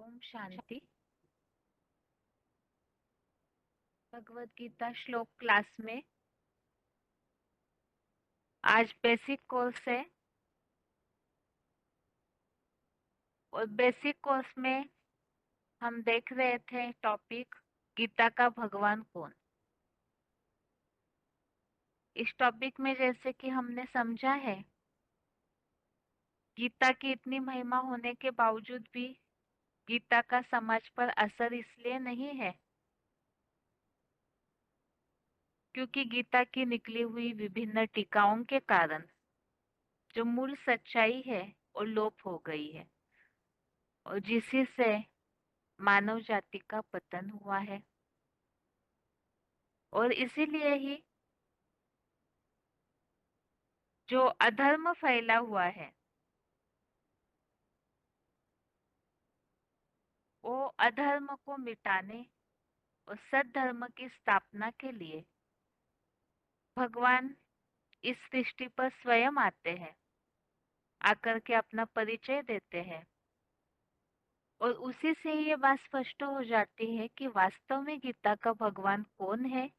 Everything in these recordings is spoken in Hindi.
ओम शांति। भगवत गीता श्लोक क्लास में आज बेसिक कोर्स है और बेसिक कोर्स में हम देख रहे थे टॉपिक गीता का भगवान कौन। इस टॉपिक में जैसे कि हमने समझा है, गीता की इतनी महिमा होने के बावजूद भी गीता का समाज पर असर इसलिए नहीं है क्योंकि गीता की निकली हुई विभिन्न टीकाओं के कारण जो मूल सच्चाई है वो लोप हो गई है और जिसी से मानव जाति का पतन हुआ है। और इसीलिए ही जो अधर्म फैला हुआ है वो अधर्म को मिटाने और सद्धर्म की स्थापना के लिए भगवान इस सृष्टि पर स्वयं आते हैं, आकर के अपना परिचय देते हैं। और उसी से ये बात स्पष्ट हो जाती है कि वास्तव में गीता का भगवान कौन है,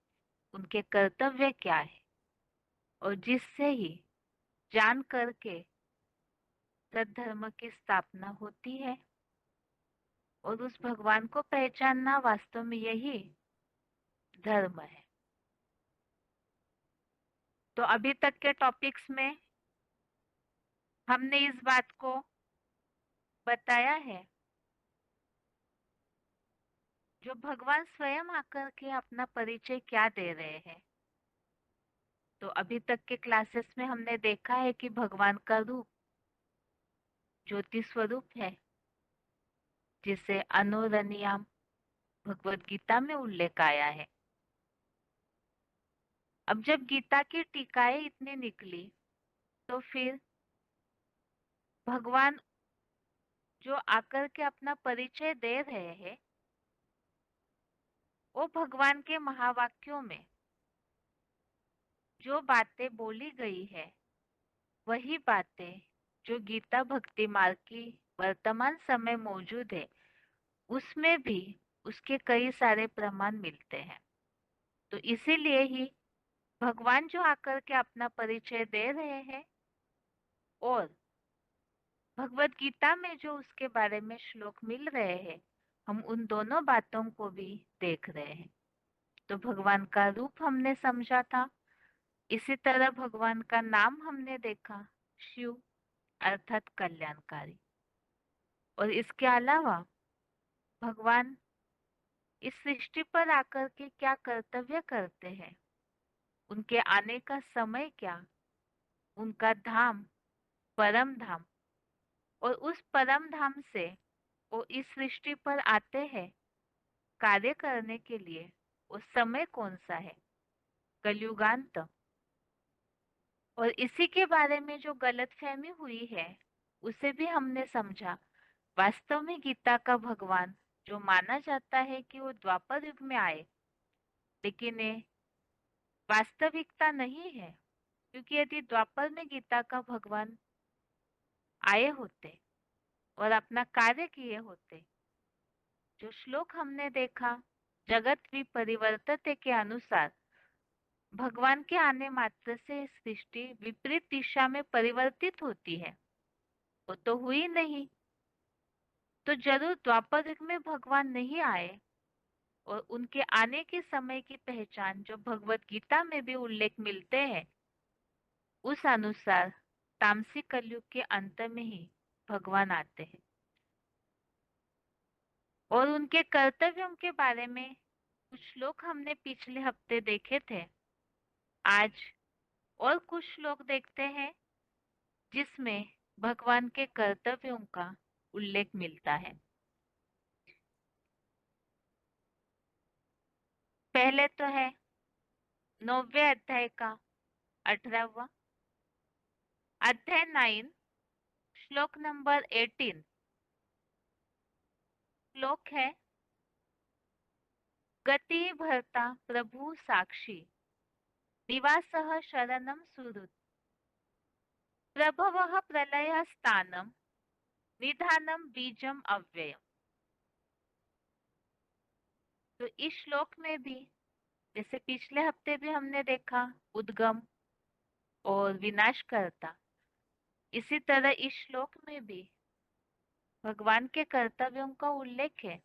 उनके कर्तव्य क्या है, और जिससे ही जान करके सद्धर्म की स्थापना होती है। और उस भगवान को पहचानना वास्तव में यही धर्म है। तो अभी तक के टॉपिक्स में हमने इस बात को बताया है, जो भगवान स्वयं आकर के अपना परिचय क्या दे रहे हैं। तो अभी तक के क्लासेस में हमने देखा है कि भगवान का रूप ज्योति स्वरूप है, जिसे अनुरनियाम भगवत गीता में उल्लेख आया है। अब जब गीता की टीकाएं इतनी निकली तो फिर भगवान जो आकर के अपना परिचय दे रहे हैं वो भगवान के महावाक्यों में जो बातें बोली गई है वही बातें जो गीता भक्ति मार्ग की वर्तमान समय मौजूद है उसमें भी उसके कई सारे प्रमाण मिलते हैं। तो इसीलिए ही भगवान जो आकर के अपना परिचय दे रहे हैं और भगवत गीता में जो उसके बारे में श्लोक मिल रहे हैं, हम उन दोनों बातों को भी देख रहे हैं। तो भगवान का रूप हमने समझा था, इसी तरह भगवान का नाम हमने देखा, शिव अर्थात कल्याणकारी। और इसके अलावा भगवान इस सृष्टि पर आकर के क्या कर्तव्य करते हैं, उनके आने का समय क्या, उनका धाम परम धाम, और उस परम धाम से वो इस सृष्टि पर आते हैं कार्य करने के लिए, वो समय कौन सा है, कलयुगांत। और इसी के बारे में जो गलतफहमी हुई है उसे भी हमने समझा। वास्तव में गीता का भगवान जो माना जाता है कि वो द्वापर युग में आए, लेकिन ये वास्तविकता नहीं है, क्योंकि यदि द्वापर में गीता का भगवान आए होते और अपना कार्य किए होते, जो श्लोक हमने देखा जगत विपरिवर्तते के अनुसार भगवान के आने मात्र से सृष्टि विपरीत दिशा में परिवर्तित होती है, वो तो हुई नहीं। तो जरूर द्वापर युग में भगवान नहीं आए, और उनके आने के समय की पहचान जो भगवत गीता में भी उल्लेख मिलते हैं उस अनुसार तामसिक कलयुग के अंत में ही भगवान आते हैं। और उनके कर्तव्यों के बारे में कुछ श्लोक हमने पिछले हफ्ते देखे थे। आज और कुछ श्लोक देखते हैं जिसमें भगवान के कर्तव्यों का उल्लेख मिलता है। पहले तो है 9वें अध्याय का 18वां अध्याय 9 श्लोक नंबर 18। श्लोक है, गति भर्ता प्रभु साक्षी निवासः शरणं सुहृत् प्रभवः प्रलय स्थानम निधानम बीजम अव्ययम्। तो इस श्लोक में भी, जैसे पिछले हफ्ते भी हमने देखा, उद्गम और विनाशकर्ता, इसी तरह इस श्लोक में भी भगवान के कर्तव्यों का उल्लेख है।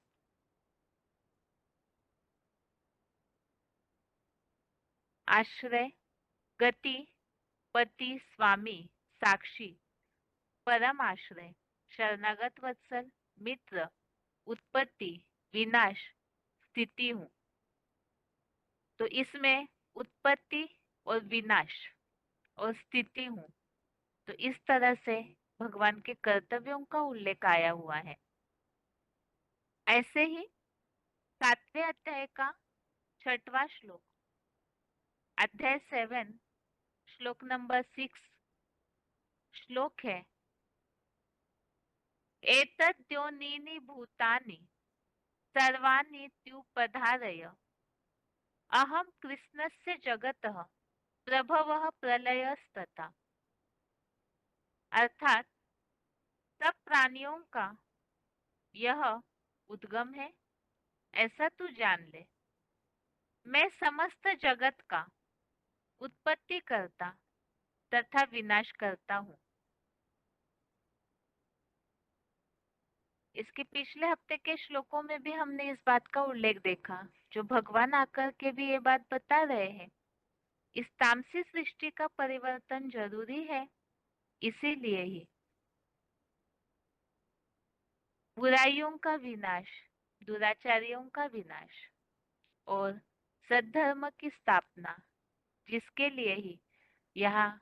आश्रय, गति, पति, स्वामी, साक्षी, परम आश्रय, शरणागत वत्सल, मित्र, उत्पत्ति, विनाश, स्थिति हूँ। तो इसमें उत्पत्ति और विनाश और स्थिति हूँ, तो इस तरह से भगवान के कर्तव्यों का उल्लेख आया हुआ है। ऐसे ही 7वें अध्याय का 6वां श्लोक, अध्याय 7, श्लोक नंबर 6 श्लोक है, एतद्योनीनि भूतानि सर्वानीत्युपधारय अहम कृष्णस्य जगतः प्रभवः प्रलयस्तथा। अर्थात सब प्राणियों का यह उद्गम है, ऐसा तू जान ले। मैं समस्त जगत का उत्पत्ति करता तथा विनाश करता हूँ। इसके पिछले हफ्ते के श्लोकों में भी हमने इस बात का उल्लेख देखा, जो भगवान आकर के भी ये बात बता रहे हैं। इस तामसी सृष्टि का परिवर्तन जरूरी है, इसीलिए ही बुराइयों का विनाश, दुराचारियों का विनाश और सद्धर्म की स्थापना, जिसके लिए ही यहाँ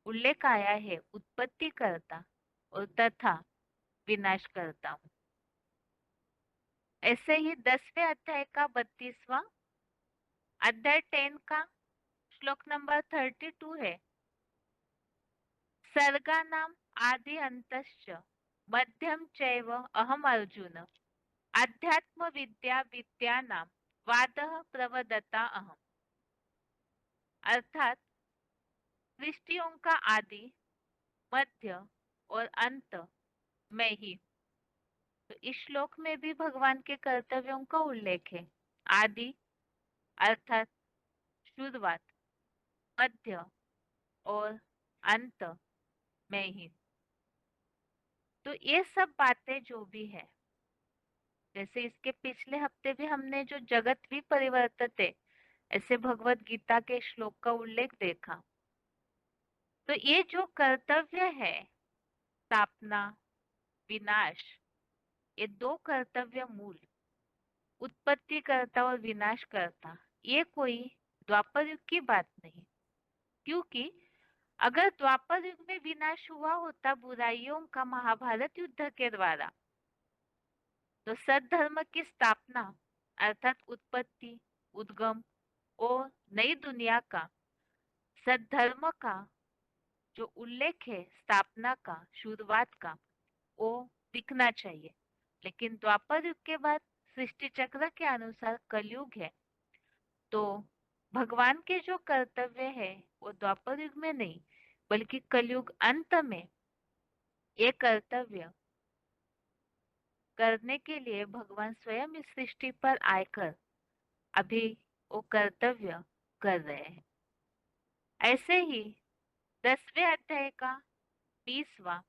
उल्लेख आया है, उत्पत्ति करता और तथा विनाश करता हूँ। ऐसे ही 10वें अध्याय का 32वां, अध्याय 10 का श्लोक नंबर 32 है, सर्गानाम आदि अंतश्च मध्यम चैव अहम अर्जुन अध्यात्म विद्या विद्यानाम वादः प्रवदता अहम। अर्थात सृष्टियों का आदि, मध्य और अंत मैं ही हूँ। तो इस श्लोक में भी भगवान के कर्तव्यों का उल्लेख है। आदि अर्थात शुरुआत, मध्य और अंत मैं ही हूँ। तो ये सब बातें जो भी है, जैसे इसके पिछले हफ्ते भी हमने जो जगत भी परिवर्तित है, ऐसे भगवत गीता के श्लोक का उल्लेख देखा। तो ये जो कर्तव्य है, स्थापना, विनाश, ये दो कर्तव्य मूल, उत्पत्ति करता और विनाश करता, ये कोई द्वापर युग की बात नहीं। क्योंकि अगर द्वापर युग में विनाश हुआ होता बुराइयों का महाभारत युद्ध के द्वारा, तो सद्धर्म की स्थापना अर्थात उत्पत्ति, उद्गम और नई दुनिया का, सद्धर्म का जो उल्लेख है, स्थापना का, शुरुआत का, वो दिखना चाहिए। लेकिन द्वापर युग के बाद सृष्टि चक्र के अनुसार कलयुग है, तो भगवान के जो कर्तव्य है वो द्वापर युग में नहीं, बल्कि कलयुग अंत में ये कर्तव्य करने के लिए भगवान स्वयं इस सृष्टि पर आकर अभी वो कर्तव्य कर रहे हैं। ऐसे ही 10वें अध्याय का 20वां,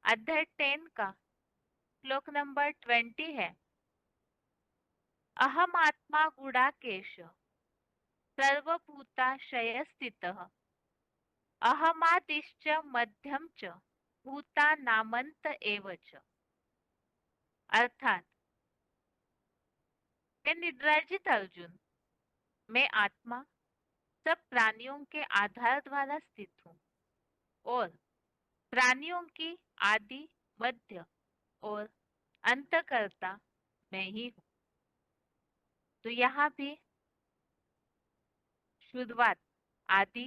अध्याय 10 का श्लोक नंबर 20 है, अहम आत्मा गुडाकेश सर्वभूताशय स्थितः अहमादिश्च मध्यम च भूतानामंत एव च। अर्थात हे निद्राजित अर्जुन, मैं आत्मा सब प्राणियों के आधार द्वारा स्थित हूँ और प्राणियों की आदि, मध्य और अंतकर्ता मैं ही हूँ। तो यहाँ भी शुरुआत, आदि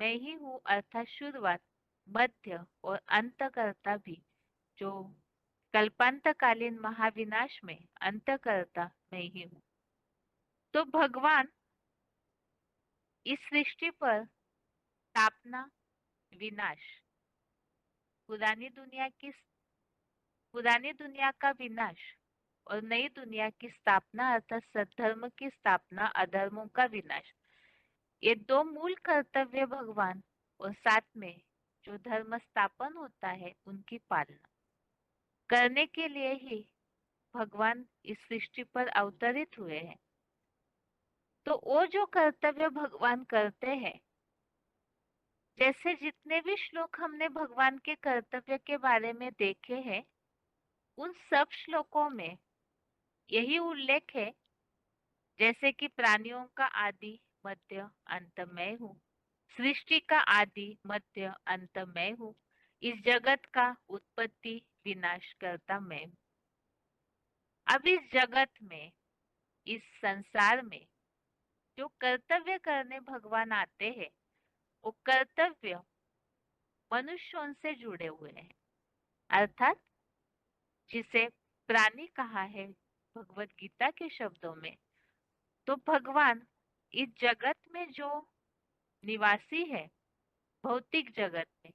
मैं ही हूँ अर्थात शुरुआत, मध्य और अंतकर्ता भी, जो कल्पांतकालीन महाविनाश में अंतकर्ता मैं ही हूँ। तो भगवान इस सृष्टि पर स्थापना, विनाश, पुरानी दुनिया की, पुरानी दुनिया का विनाश और नई दुनिया की स्थापना अर्थात सद्धर्म की स्थापना, अधर्मों का विनाश। ये दो मूल कर्तव्य भगवान और साथ में जो धर्म स्थापन होता है उनकी पालना करने के लिए ही भगवान इस सृष्टि पर अवतरित हुए हैं। तो वो जो कर्तव्य भगवान करते हैं, जैसे जितने भी श्लोक हमने भगवान के कर्तव्य के बारे में देखे हैं, उन सब श्लोकों में यही उल्लेख है, जैसे कि प्राणियों का आदि मध्य अंत मैं हूँ, सृष्टि का आदि मध्य अंत मैं हूँ, इस जगत का उत्पत्ति विनाश करता मैं हूँ। अब इस जगत में, इस संसार में जो कर्तव्य करने भगवान आते हैं, वो कर्तव्य मनुष्यों से जुड़े हुए हैं, अर्थात जिसे प्राणी कहा है भगवत गीता के शब्दों में। तो भगवान इस जगत में जो निवासी है, भौतिक जगत में,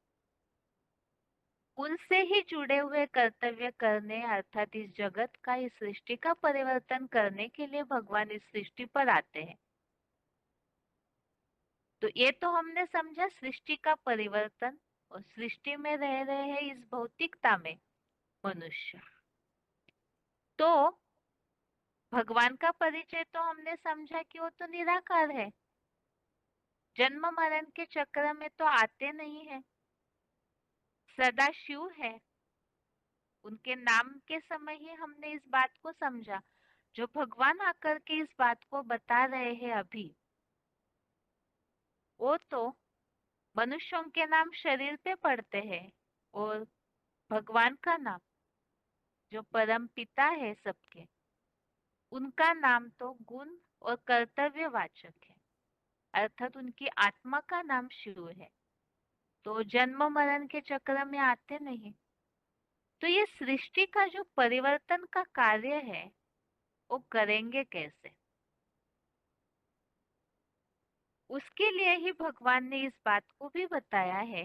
उनसे ही जुड़े हुए कर्तव्य करने अर्थात इस जगत का, इस सृष्टि का परिवर्तन करने के लिए भगवान इस सृष्टि पर आते हैं। तो ये तो हमने समझा सृष्टि का परिवर्तन, और सृष्टि में रह रहे हैं इस भौतिकता में मनुष्य। तो भगवान का परिचय तो हमने समझा कि वो तो निराकार है, जन्म मरण के चक्र में तो आते नहीं है, सदा शिव है। उनके नाम के समय ही हमने इस बात को समझा। जो भगवान आकर के इस बात को बता रहे हैं अभी, वो तो मनुष्यों के नाम शरीर पे पड़ते हैं, और भगवान का नाम जो परम पिता है सबके, उनका नाम तो गुण और कर्तव्यवाचक है, अर्थात उनकी आत्मा का नाम शिव है। तो जन्म मरण के चक्र में आते नहीं। तो ये सृष्टि का जो परिवर्तन का कार्य है, वो करेंगे कैसे? उसके लिए ही भगवान ने इस बात को भी बताया है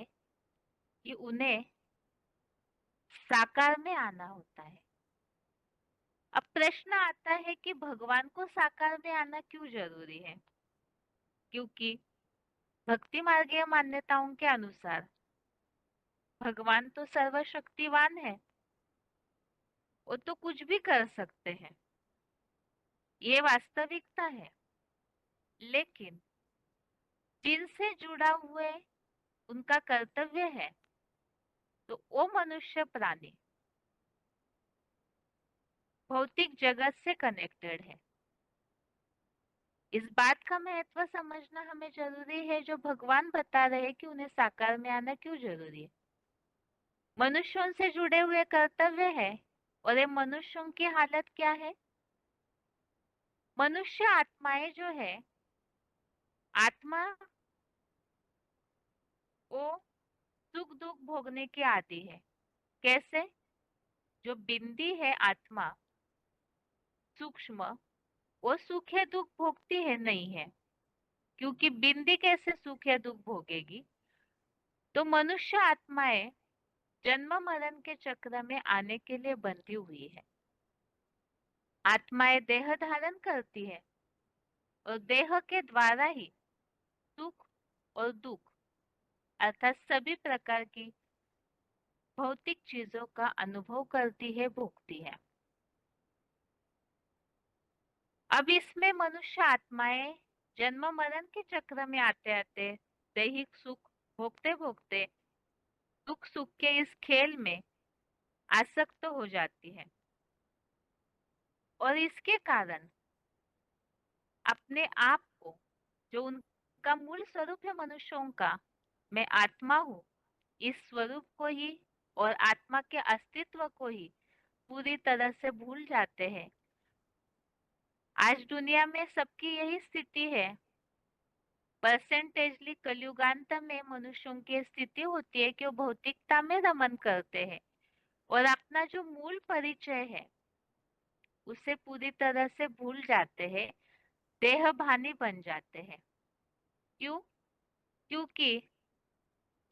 कि उन्हें साकार में आना होता है। अब प्रश्न आता है कि भगवान को साकार में आना क्यों जरूरी है? क्योंकि भक्ति मार्गीय मान्यताओं के अनुसार भगवान तो सर्वशक्तिवान है, वो तो कुछ भी कर सकते हैं, ये वास्तविकता है। लेकिन जिनसे जुड़ा हुए उनका कर्तव्य है, तो वो मनुष्य प्राणी भौतिक जगत से कनेक्टेड है। इस बात का महत्व समझना हमें जरूरी है, जो भगवान बता रहे हैं कि उन्हें साकार में आना क्यों जरूरी है। मनुष्यों से जुड़े हुए कर्तव्य है, और ये मनुष्यों की हालत क्या है? मनुष्य आत्माएं जो है, आत्मा वो सुख दुख भोगने की आदि है। कैसे? जो बिंदी है आत्मा सूक्ष्म, वो सुख या दुख भोगती है? नहीं है, क्योंकि बिंदी कैसे सुख या दुख भोगेगी? तो मनुष्य आत्माएं जन्म मरण के चक्र में आने के लिए बंधी हुई है। आत्माएं देह धारण करती है, और देह के द्वारा ही सुख और दुख अर्थात सभी प्रकार की भौतिक चीजों का अनुभव करती है, भोगती है। अब इसमें मनुष्य आत्माएं जन्म मरण के चक्र में आते आते दैहिक सुख भोगते भोगते दुख सुख के इस खेल में आसक्त हो जाती है, और इसके कारण अपने आप को, जो उनका मूल स्वरूप है मनुष्यों का, मैं आत्मा हूँ, इस स्वरूप को ही और आत्मा के अस्तित्व को ही पूरी तरह से भूल जाते हैं। आज दुनिया में सबकी यही स्थिति है। परसेंटेजली कलयुगांत में मनुष्यों की स्थिति होती है कि वो भौतिकता में रमन करते हैं, और अपना जो मूल परिचय है उसे पूरी तरह से भूल जाते हैं, देहभानी बन जाते हैं। क्यों? क्योंकि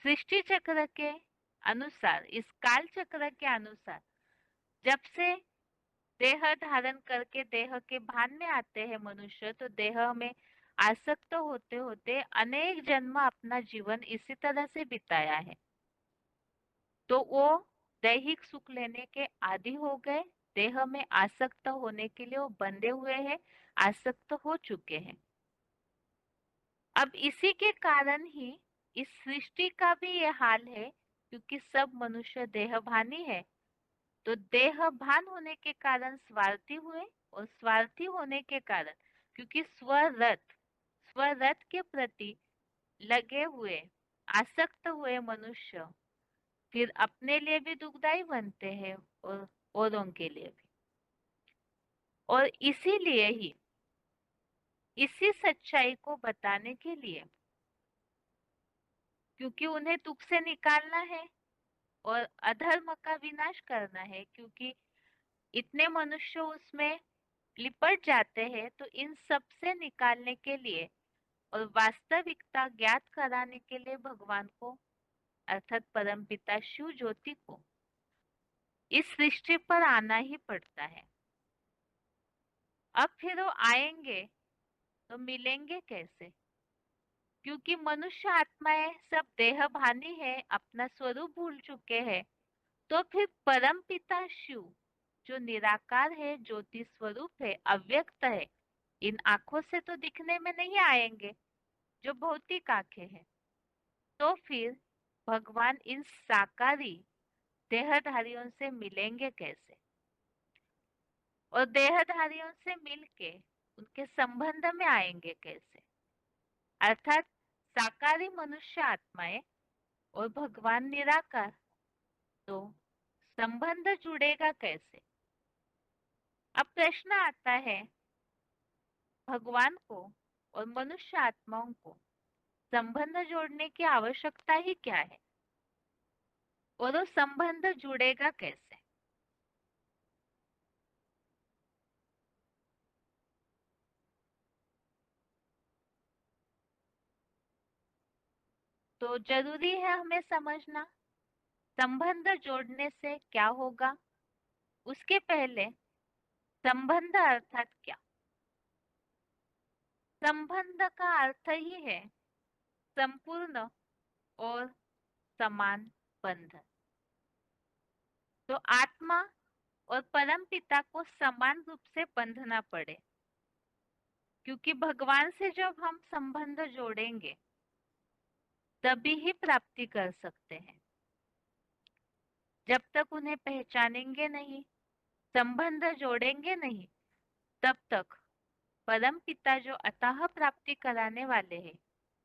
सृष्टि चक्र के अनुसार, इस काल चक्र के अनुसार, जब से देह धारण करके देह के भान में आते हैं मनुष्य, तो देह में आसक्त होते होते अनेक जन्म अपना जीवन इसी तरह से बिताया है। तो वो दैहिक सुख लेने के आदी हो गए, देह में आसक्त होने के लिए वो बंधे हुए हैं, आसक्त हो चुके हैं। अब इसी के कारण ही इस सृष्टि का भी ये हाल है, क्योंकि सब मनुष्य देहभानी है। तो देह भान होने के कारण स्वार्थी हुए, और स्वार्थी होने के कारण क्योंकि स्वरथ के प्रति लगे हुए, आसक्त हुए मनुष्य फिर अपने लिए भी दुखदाई बनते हैं और औरों के लिए भी। और इसीलिए ही इसी सच्चाई को बताने के लिए, क्योंकि उन्हें दुख से निकालना है और अधर्म का विनाश करना है, क्योंकि इतने मनुष्य उसमें लिपट जाते हैं, तो इन सब से निकालने के लिए और वास्तविकता ज्ञात कराने के लिए भगवान को, अर्थात परमपिता शिव ज्योति को इस सृष्टि पर आना ही पड़ता है। अब फिर वो आएंगे तो मिलेंगे कैसे? क्योंकि मनुष्य आत्माएं सब देहभानी है, अपना स्वरूप भूल चुके हैं। तो फिर परम पिता शिव जो निराकार है, ज्योति स्वरूप है, अव्यक्त है, इन आंखों से तो दिखने में नहीं आएंगे, जो भौतिक आंखें हैं। तो फिर भगवान इन साकारी देहधारियों से मिलेंगे कैसे? और देहधारियों से मिलके उनके संबंध में आएंगे कैसे? अर्थात साकारी मनुष्य आत्माएं और भगवान निराकार, तो संबंध जुड़ेगा कैसे? अब प्रश्न आता है, भगवान को और मनुष्य आत्माओं को संबंध जोड़ने की आवश्यकता ही क्या है, और वो संबंध जुड़ेगा कैसे? तो जरूरी है हमें समझना संबंध जोड़ने से क्या होगा। उसके पहले संबंध अर्थात क्या? संबंध का अर्थ ही है संपूर्ण और समान बंधन। तो आत्मा और परम पिता को समान रूप से बंधना पड़े, क्योंकि भगवान से जब हम संबंध जोड़ेंगे तभी ही प्राप्ति कर सकते हैं। जब तक उन्हें पहचानेंगे नहीं, संबंध जोड़ेंगे नहीं, तब तक परम पिता जो अतः प्राप्ति कराने वाले हैं,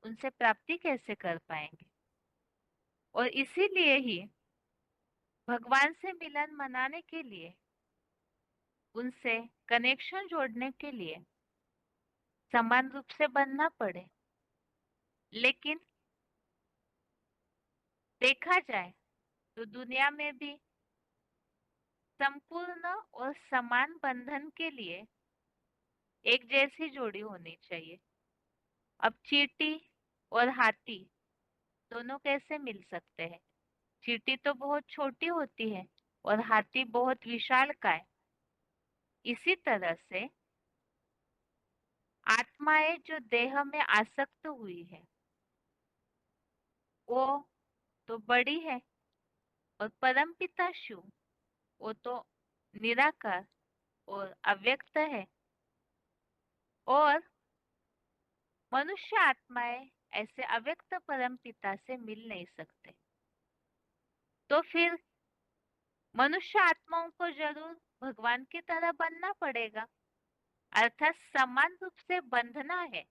उनसे प्राप्ति कैसे कर पाएंगे? और इसीलिए ही भगवान से मिलन मनाने के लिए, उनसे कनेक्शन जोड़ने के लिए समान रूप से बनना पड़े। लेकिन देखा जाए तो दुनिया में भी संपूर्ण और समान बंधन के लिए एक जैसी जोड़ी होनी चाहिए। अब चींटी और हाथी दोनों कैसे मिल सकते हैं? चींटी तो बहुत छोटी होती है और हाथी बहुत विशालकाय। इसी तरह से आत्माएं जो देह में आसक्त हुई है, वो तो बड़ी है, और परमपिता शिव वो तो निराकार और अव्यक्त है। और मनुष्य आत्माएं ऐसे अव्यक्त परम पिता से मिल नहीं सकते। तो फिर मनुष्य आत्माओं को जरूर भगवान की तरह बनना पड़ेगा, अर्थात समान रूप से बंधना है।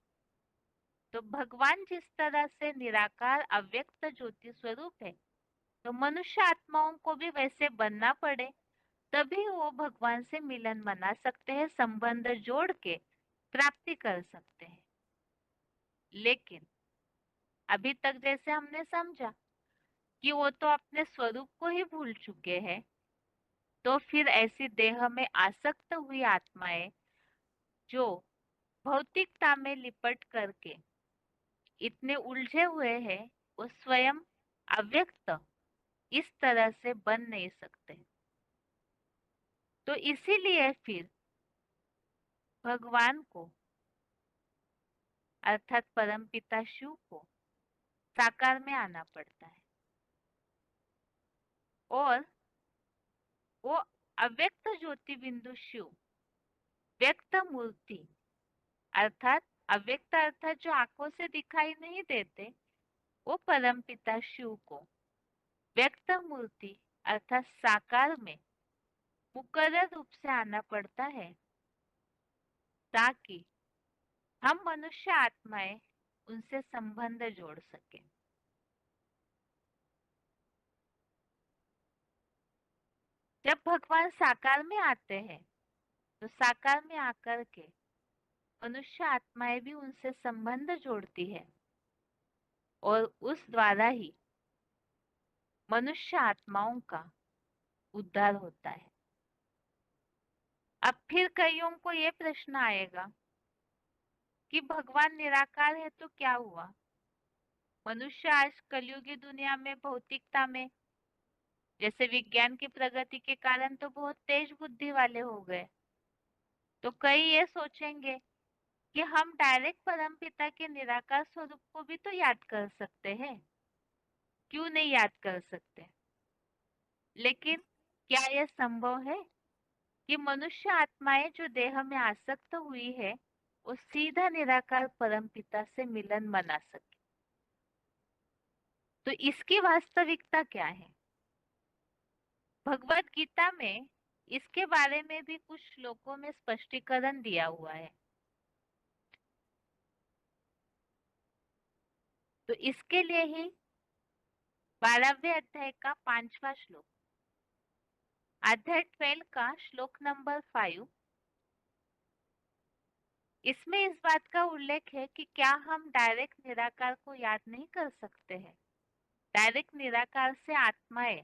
तो भगवान जिस तरह से निराकार अव्यक्त ज्योति स्वरूप है, तो मनुष्य आत्माओं को भी वैसे बनना पड़े, तभी वो भगवान से मिलन मना सकते हैं, संबंध जोड़ के प्राप्ति कर सकते हैं। लेकिन अभी तक जैसे हमने समझा कि वो तो अपने स्वरूप को ही भूल चुके हैं, तो फिर ऐसी देह में आसक्त हुई आत्माएं जो भौतिकता में लिपट करके इतने उलझे हुए हैं, वो स्वयं अव्यक्त इस तरह से बन नहीं सकते। तो इसीलिए फिर भगवान को अर्थात परमपिता शिव को साकार में आना पड़ता है और वो अव्यक्त ज्योति बिंदु शिव व्यक्त मूर्ति अर्थात अव्यक्त अर्थात जो आंखों से दिखाई नहीं देते वो परमपिता शिव को व्यक्त मूर्ति अर्थात साकार में मुकर्रर रूप से आना पड़ता है ताकि हम मनुष्य आत्माएं उनसे संबंध जोड़ सके। जब भगवान साकार में आते हैं तो साकार में आकर के मनुष्य आत्माएं भी उनसे संबंध जोड़ती है और उस द्वारा ही मनुष्य आत्माओं का उद्धार होता है। अब फिर कईयों को ये प्रश्न आएगा कि भगवान निराकार है तो क्या हुआ? मनुष्य आज कलयुगी दुनिया में भौतिकता में जैसे विज्ञान की प्रगति के कारण तो बहुत तेज बुद्धि वाले हो गए, तो कई ये सोचेंगे कि हम डायरेक्ट परमपिता के निराकार स्वरूप को भी तो याद कर सकते हैं, क्यों नहीं याद कर सकते? लेकिन क्या यह संभव है कि मनुष्य आत्माएं जो देह में आसक्त हुई है वो सीधा निराकार परमपिता से मिलन मना सके? तो इसकी वास्तविकता क्या है? भगवत गीता में इसके बारे में भी कुछ श्लोकों में स्पष्टीकरण दिया हुआ है। तो इसके लिए ही 12वें अध्याय का 5वां श्लोक, अध्याय 12 का श्लोक नंबर 5, इसमें इस बात का उल्लेख है कि क्या हम डायरेक्ट निराकार को याद नहीं कर सकते हैं? डायरेक्ट निराकार से आत्माएं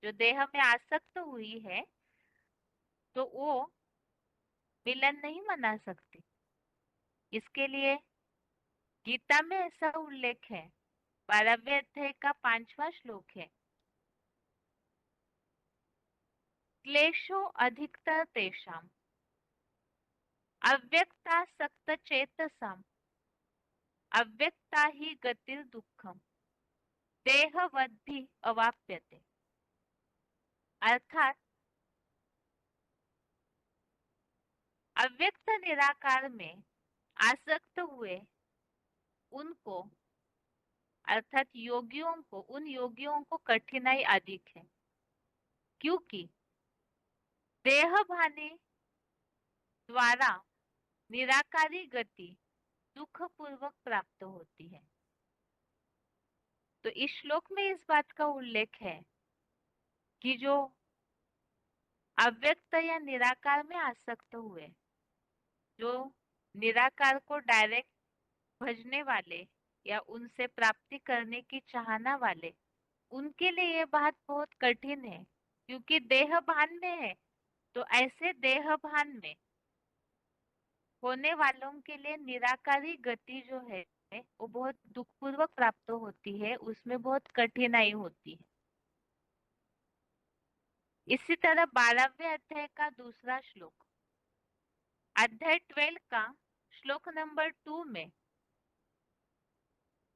जो देह में आसक्त हुई है तो वो मिलन नहीं मना सकती। इसके लिए गीता में ऐसा उल्लेख है, 12वें अध्याय का 5वां श्लोक है, क्लेशो अधिकतर तेषाम अव्यक्तासक्त चेतसाम अव्यक्ता ही गतिर दुखम देहवद्धि अवाप्यते। अर्थात अव्यक्त निराकार में आसक्त हुए उनको अर्थात योगियों को, उन योगियों को कठिनाई अधिक है, क्योंकि देह भाने द्वारा निराकारी गति दुख पूर्वक प्राप्त होती है। तो इस श्लोक में इस बात का उल्लेख है कि जो अव्यक्त या निराकार में आसक्त हुए, जो निराकार को डायरेक्ट भजने वाले या उनसे प्राप्ति करने की चाहना वाले, उनके लिए ये बात बहुत कठिन है, क्योंकि देह भान में है। तो ऐसे देह भान में होने वालों के लिए निराकारी गति जो है वो बहुत दुखपूर्वक प्राप्त होती है, उसमें बहुत कठिनाई होती है। इसी तरह 12वें अध्याय का दूसरा श्लोक, अध्याय 12 का श्लोक नंबर 2 में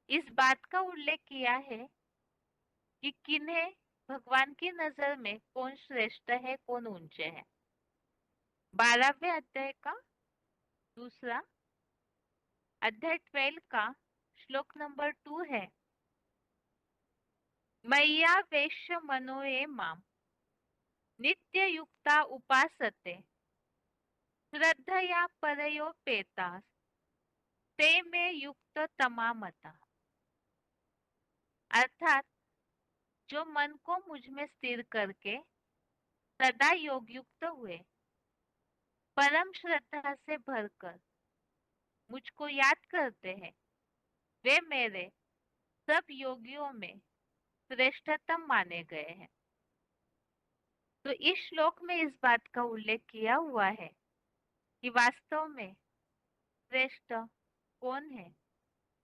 इस बात का उल्लेख किया है कि किन्हें भगवान की नजर में कौन श्रेष्ठ है, कौन ऊंचे है। 12वें अध्याय का दूसरा अध्याय 12 का श्लोक नंबर 2 है, मय्या वेश्य मनोये माम नित्य युक्ता उपासते श्रद्धया परयोपेता ते में युक्त तमामता। अर्थात जो मन को मुझ में स्थिर करके सदा योग युक्त हुए, परम श्रद्धा से भरकर मुझको याद करते हैं, वे मेरे सब योगियों में श्रेष्ठतम माने गए हैं। तो इस श्लोक में इस बात का उल्लेख किया हुआ है कि वास्तव में श्रेष्ठ कौन है,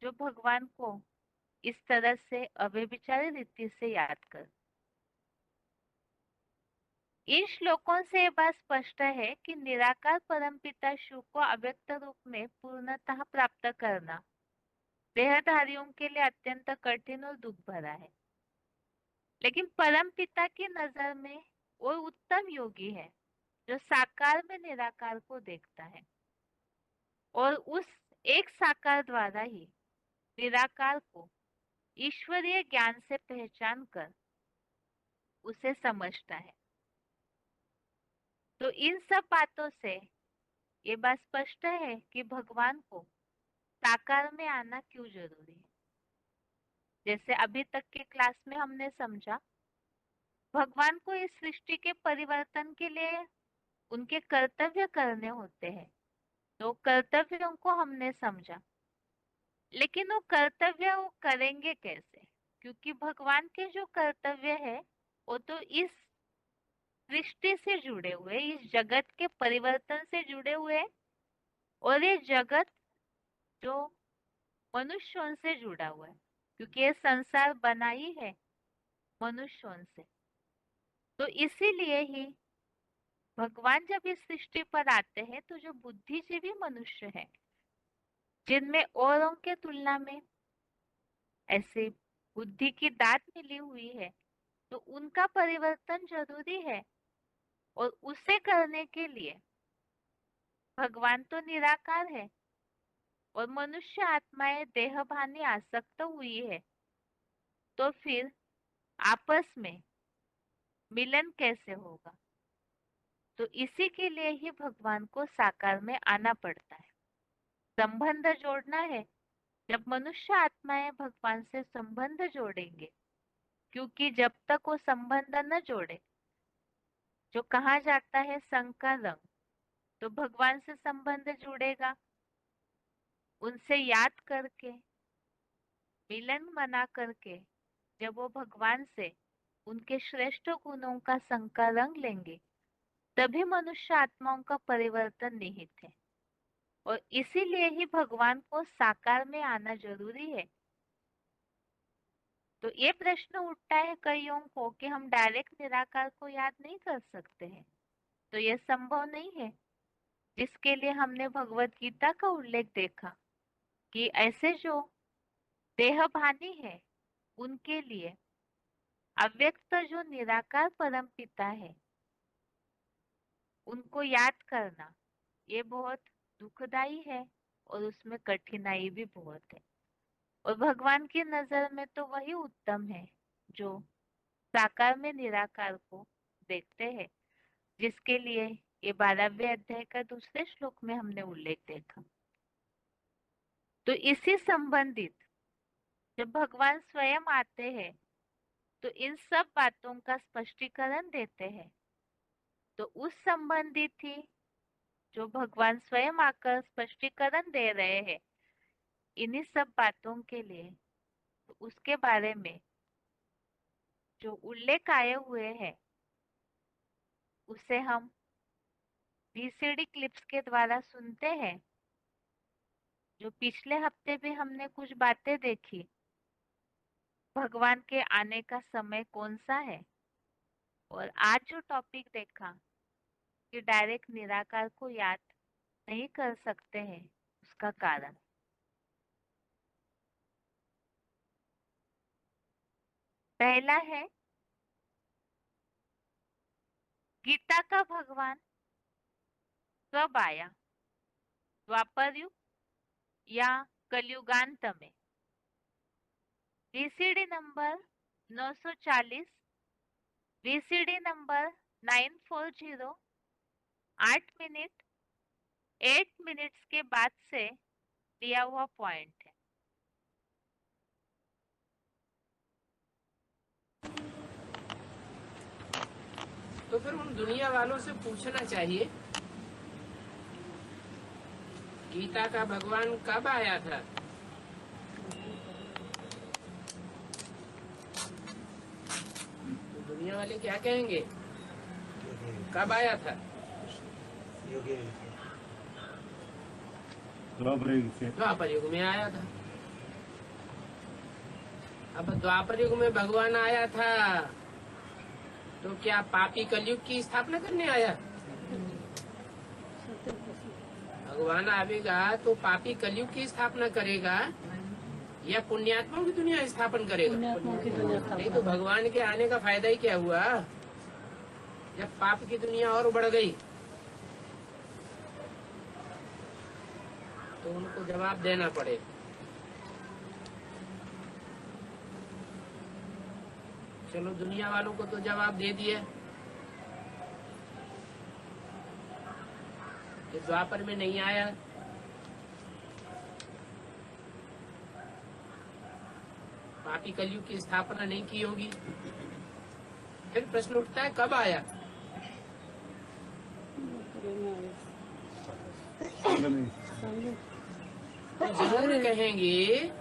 जो भगवान को इस तरह से अव्यभिचारी रीति से याद कर। इन श्लोकों से ये बात स्पष्ट है कि निराकार परमपिता शिव को अव्यक्त रूप में पूर्णतः प्राप्त करना देहधारियों के लिए अत्यंत कठिन और दुख भरा है। लेकिन परमपिता की नजर में वो उत्तम योगी है जो साकार में निराकार को देखता है और उस एक साकार द्वारा ही निराकार को ईश्वरीय ज्ञान से पहचान कर उसे समझता है। तो इन सब बातों से ये बात स्पष्ट है कि भगवान को साकार में आना क्यों जरूरी है। जैसे अभी तक के क्लास में हमने समझा, भगवान को इस सृष्टि के परिवर्तन के लिए उनके कर्तव्य करने होते हैं। तो कर्तव्यों को हमने समझा, लेकिन वो कर्तव्य वो करेंगे कैसे? क्योंकि भगवान के जो कर्तव्य है वो तो इस सृष्टि से जुड़े हुए, इस जगत के परिवर्तन से जुड़े हुए हैं। और ये जगत जो मनुष्यों से जुड़ा हुआ है, क्योंकि ये संसार बना ही है मनुष्यों से। तो इसीलिए ही भगवान जब इस सृष्टि पर आते हैं तो जो बुद्धिजीवी मनुष्य है, जिनमें औरों के तुलना में ऐसे बुद्धि की दात मिली हुई है, तो उनका परिवर्तन जरूरी है। और उसे करने के लिए भगवान तो निराकार है और मनुष्य आत्माएं देहभानी आसक्त हुई है। तो फिर आपस में मिलन कैसे होगा? तो इसी के लिए ही भगवान को साकार में आना पड़ता है, संबंध जोड़ना है। जब मनुष्य आत्माएं भगवान से संबंध जोड़ेंगे, क्योंकि जब तक वो संबंध न जोड़े, जो कहा जाता है संग का रंग, तो भगवान से संबंध जुड़ेगा। उनसे याद करके, मिलन मना करके, जब वो भगवान से उनके श्रेष्ठ गुणों का संग का रंग लेंगे, तभी मनुष्य आत्माओं का परिवर्तन निहित है। और इसीलिए ही भगवान को साकार में आना जरूरी है। तो ये प्रश्न उठता है कईयों को कि हम डायरेक्ट निराकार को याद नहीं कर सकते हैं। तो ये संभव नहीं है, जिसके लिए हमने भगवत गीता का उल्लेख देखा कि ऐसे जो देहभानी है उनके लिए अव्यक्त जो निराकार परम पिता है उनको याद करना ये बहुत दुखदाई है और उसमें कठिनाई भी बहुत है। और भगवान की नजर में तो वही उत्तम है जो साकार में निराकार को देखते हैं, जिसके लिए ये 12वें अध्याय का दूसरे श्लोक में हमने उल्लेख देखा। तो इसी संबंधित जब भगवान स्वयं आते हैं तो इन सब बातों का स्पष्टीकरण देते हैं। तो उस संबंधित ही जो भगवान स्वयं आकर स्पष्टीकरण दे रहे हैं इन्हीं सब बातों के लिए, तो उसके बारे में जो उल्लेख आए हुए हैं उसे हम वीसीडी क्लिप्स के द्वारा सुनते हैं। जो पिछले हफ्ते भी हमने कुछ बातें देखी, भगवान के आने का समय कौन सा है, और आज जो टॉपिक देखा कि डायरेक्ट निराकार को याद नहीं कर सकते हैं, उसका कारण। पहला है गीता का भगवान कब आया, द्वापर युग या कलयुगांत में। VCD number 940, VCD number 940 8 minute 8 minutes के बाद से दिया हुआ पॉइंट है। तो फिर उन दुनिया वालों से पूछना चाहिए गीता का भगवान कब आया था। तो दुनिया वाले क्या कहेंगे, कब आया था? द्वापर युग में आया था। अब द्वापर युग में भगवान आया था तो क्या पापी कलयुग की स्थापना करने आया? भगवान आवेगा तो पापी कलयुग की स्थापना करेगा या पुण्यात्माओं की दुनिया स्थापन करेगा? नहीं तो भगवान के आने का फायदा ही क्या हुआ जब पाप की दुनिया और बढ़ गई? तो उनको जवाब देना पड़े। चलो दुनिया वालों को तो जवाब दे दिए। ये द्वापर में नहीं आया, पापी कलयुग की स्थापना नहीं की होगी। फिर प्रश्न उठता है कब आया? जरूर कहेंगे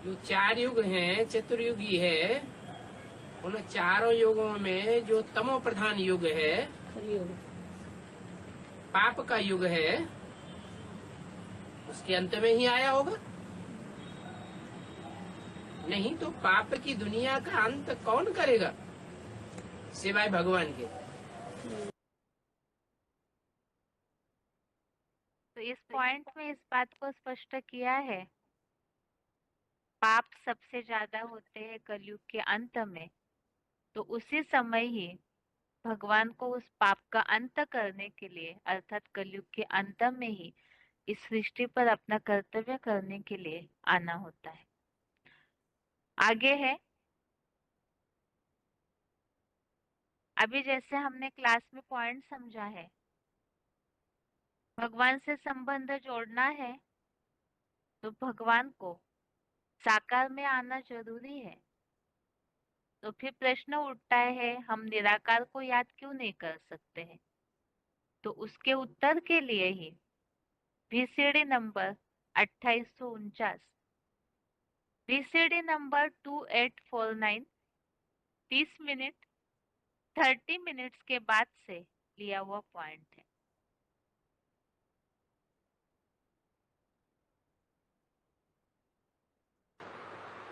जो 4 युग हैं, चतुर्युगी है, उन चारों युगों में जो तमो प्रधान युग है, पाप का युग है, उसके अंत में ही आया होगा। नहीं तो पाप की दुनिया का अंत कौन करेगा सिवाय भगवान के? तो इस पॉइंट में इस बात को स्पष्ट किया है, पाप सबसे ज्यादा होते हैं कलयुग के अंत में, तो उसी समय ही भगवान को उस पाप का अंत करने के लिए अर्थात कलयुग के अंत में ही इस सृष्टि पर अपना कर्तव्य करने के लिए आना होता है। आगे है, अभी जैसे हमने क्लास में पॉइंट समझा है, भगवान से संबंध जोड़ना है तो भगवान को साकार में आना जरूरी है। तो फिर प्रश्न उठता है, हम निराकार को याद क्यों नहीं कर सकते हैं? तो उसके उत्तर के लिए ही VCD number 2849, VCD number 2849 30 minute 30 minutes के बाद से लिया हुआ पॉइंट है।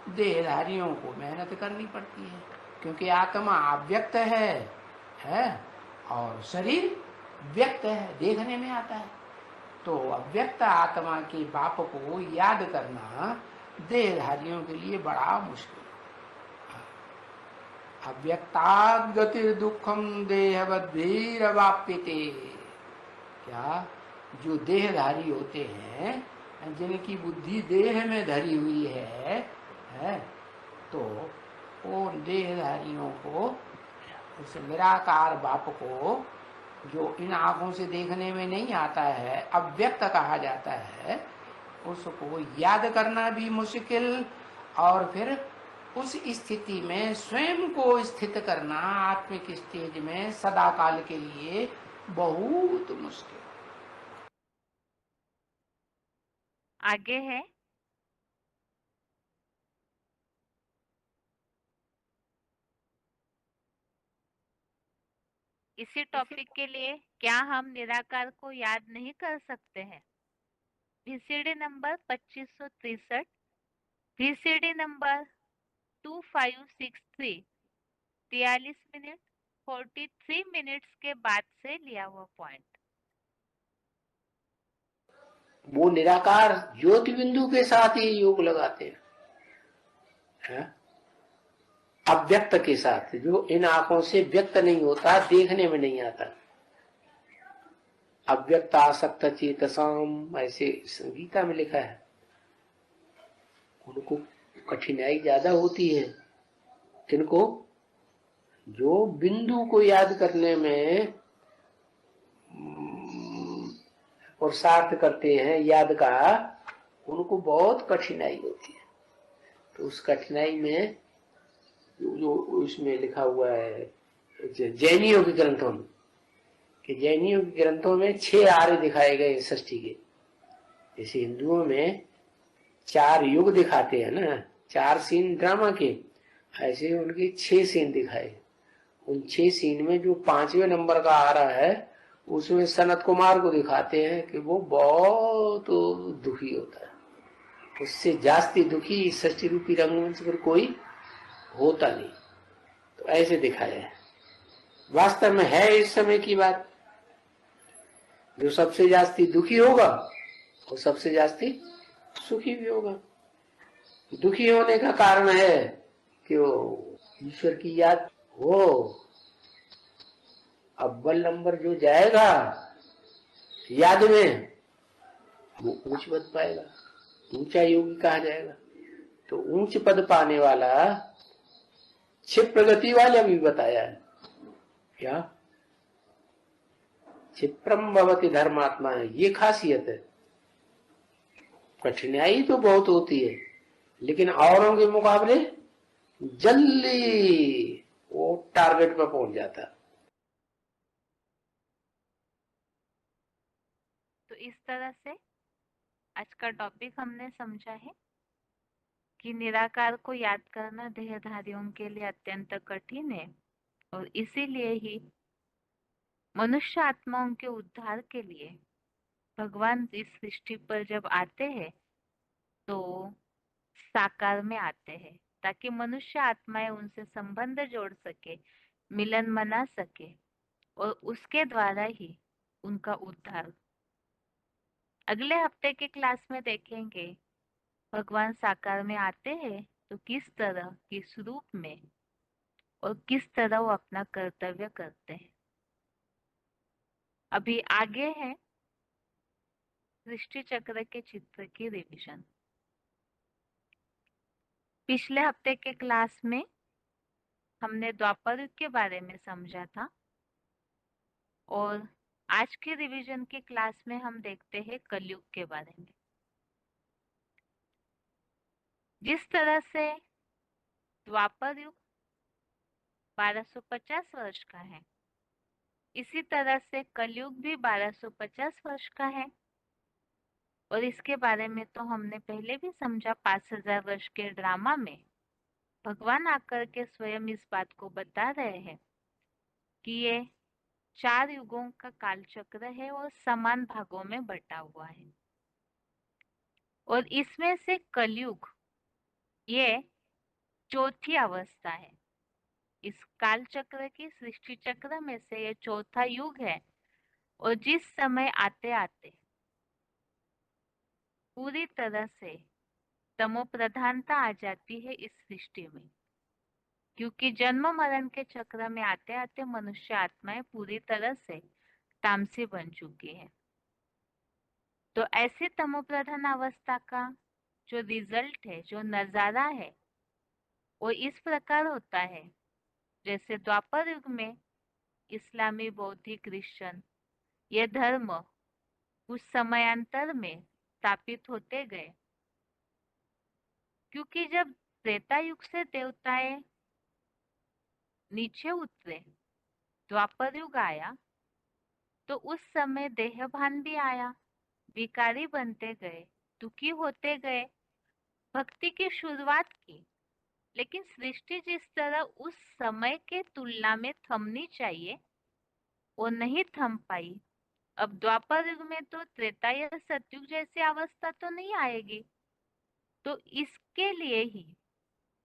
देहधारियों को मेहनत करनी पड़ती है क्योंकि आत्मा अव्यक्त है और शरीर व्यक्त है, देखने में आता है। तो अव्यक्त आत्मा के बाप को याद करना देहधारियों के लिए बड़ा मुश्किल है। अव्यक्ताद् गतिर दुखम देहवद्भिरवाप्यते। क्या जो देहधारी होते हैं, जिनकी बुद्धि देह में धरी हुई है तो वो देहधारियों को, उस निराकार बाप को जो इन आंखों से देखने में नहीं आता है, अव्यक्त कहा जाता है, उसको याद करना भी मुश्किल और फिर उस स्थिति में स्वयं को स्थित करना आत्मिक स्टेज में सदा काल के लिए बहुत मुश्किल। आगे है, इसी टॉपिक के लिए क्या हम निराकार को याद नहीं कर सकते हैं? VCD number 2563, VCD number 2563 43 minute 43 minutes के बाद से लिया हुआ पॉइंट। वो निराकार ज्योति बिंदु के साथ ही योग लगाते हैं, अव्यक्त के साथ, जो इन आंखों से व्यक्त नहीं होता, देखने में नहीं आता। अव्यक्त आसक्त चेतसाम, ऐसे गीता में लिखा है। उनको कठिनाई ज्यादा होती है। किनको? जो बिंदु को याद करने में पुरुषार्थ करते हैं याद का, उनको बहुत कठिनाई होती है। तो उस कठिनाई में जो इसमें लिखा हुआ है जैनियों के ग्रंथों में, कि जैनियों के ग्रंथों में 6 आर्य दिखाए गए षष्ठी के। जैसे हिंदुओं में 4 युग दिखाते हैं ना, 4 सीन ड्रामा के, ऐसे उनके 6 सीन दिखाए। उन 6 सीन में जो 5वें नंबर का आ रहा है, उसमें सनत कुमार को दिखाते हैं कि वो बहुत दुखी होता है। उससे जास्ती दुखी षष्ठी रूपी रंगमंच पर कोई होता नहीं। तो ऐसे दिखाया है। वास्तव में है इस समय की बात, जो सबसे जास्ती दुखी होगा वो सबसे जास्ती सुखी भी होगा। दुखी होने का कारण है कि वो ईश्वर की याद हो। अव्वल नंबर जो जाएगा याद में, वो ऊंच पद पाएगा, ऊंचा योगी कहा जाएगा। तो ऊंच पद पाने वाला क्षिप्र गति वाला भी बताया है। क्या क्षिप्रम भवति धर्मात्मा, ये खासियत है। कठिनाई तो बहुत होती है, लेकिन औरों के मुकाबले जल्दी वो टारगेट पर पहुंच जाता है। तो इस तरह से आज का टॉपिक हमने समझा है कि निराकार को याद करना देहधारियों के लिए अत्यंत कठिन है, और इसीलिए ही मनुष्य आत्माओं के उद्धार के लिए भगवान इस सृष्टि पर जब आते हैं तो साकार में आते हैं, ताकि मनुष्य आत्माएं उनसे संबंध जोड़ सके, मिलन मना सके, और उसके द्वारा ही उनका उद्धार। अगले हफ्ते के क्लास में देखेंगे भगवान साकार में आते हैं तो किस तरह, किस रूप में और किस तरह वो अपना कर्तव्य करते हैं। अभी आगे है सृष्टि चक्र के चित्र की रिवीजन। पिछले हफ्ते के क्लास में हमने द्वापर युग के बारे में समझा था, और आज के रिवीजन के क्लास में हम देखते हैं कलयुग के बारे में। जिस तरह से द्वापर युग 1250 वर्ष का है, इसी तरह से कलयुग भी 1250 वर्ष का है। और इसके बारे में तो हमने पहले भी समझा। 5000 वर्ष के ड्रामा में भगवान आकर के स्वयं इस बात को बता रहे हैं कि ये 4 युगों का कालचक्र है और समान भागों में बटा हुआ है, और इसमें से कलयुग ये चौथी अवस्था है। इस काल चक्र की, सृष्टि चक्र में से ये चौथा युग है, और जिस समय आते आते पूरी तरह से तमो प्रधानता आ जाती है इस सृष्टि में, क्योंकि जन्म मरण के चक्र में आते आते मनुष्य आत्माएं पूरी तरह से तामसी बन चुकी है। तो ऐसी तमो प्रधान अवस्था का जो रिजल्ट है, जो नजारा है, वो इस प्रकार होता है जैसे द्वापर युग में इस्लामी, बौद्धिक, क्रिश्चियन ये धर्म कुछ समयांतर में स्थापित होते गए, क्योंकि जब त्रेता युग से देवताएं नीचे उतरे, द्वापर युग आया, तो उस समय देहभान भी आया, विकारी बनते गए, दुखी होते गए, भक्ति की शुरुआत की। लेकिन सृष्टि जिस तरह उस समय के तुलना में थमनी चाहिए वो नहीं थम पाई। अब द्वापर युग में तो त्रेता या सतयुग जैसी अवस्था तो नहीं आएगी। तो इसके लिए ही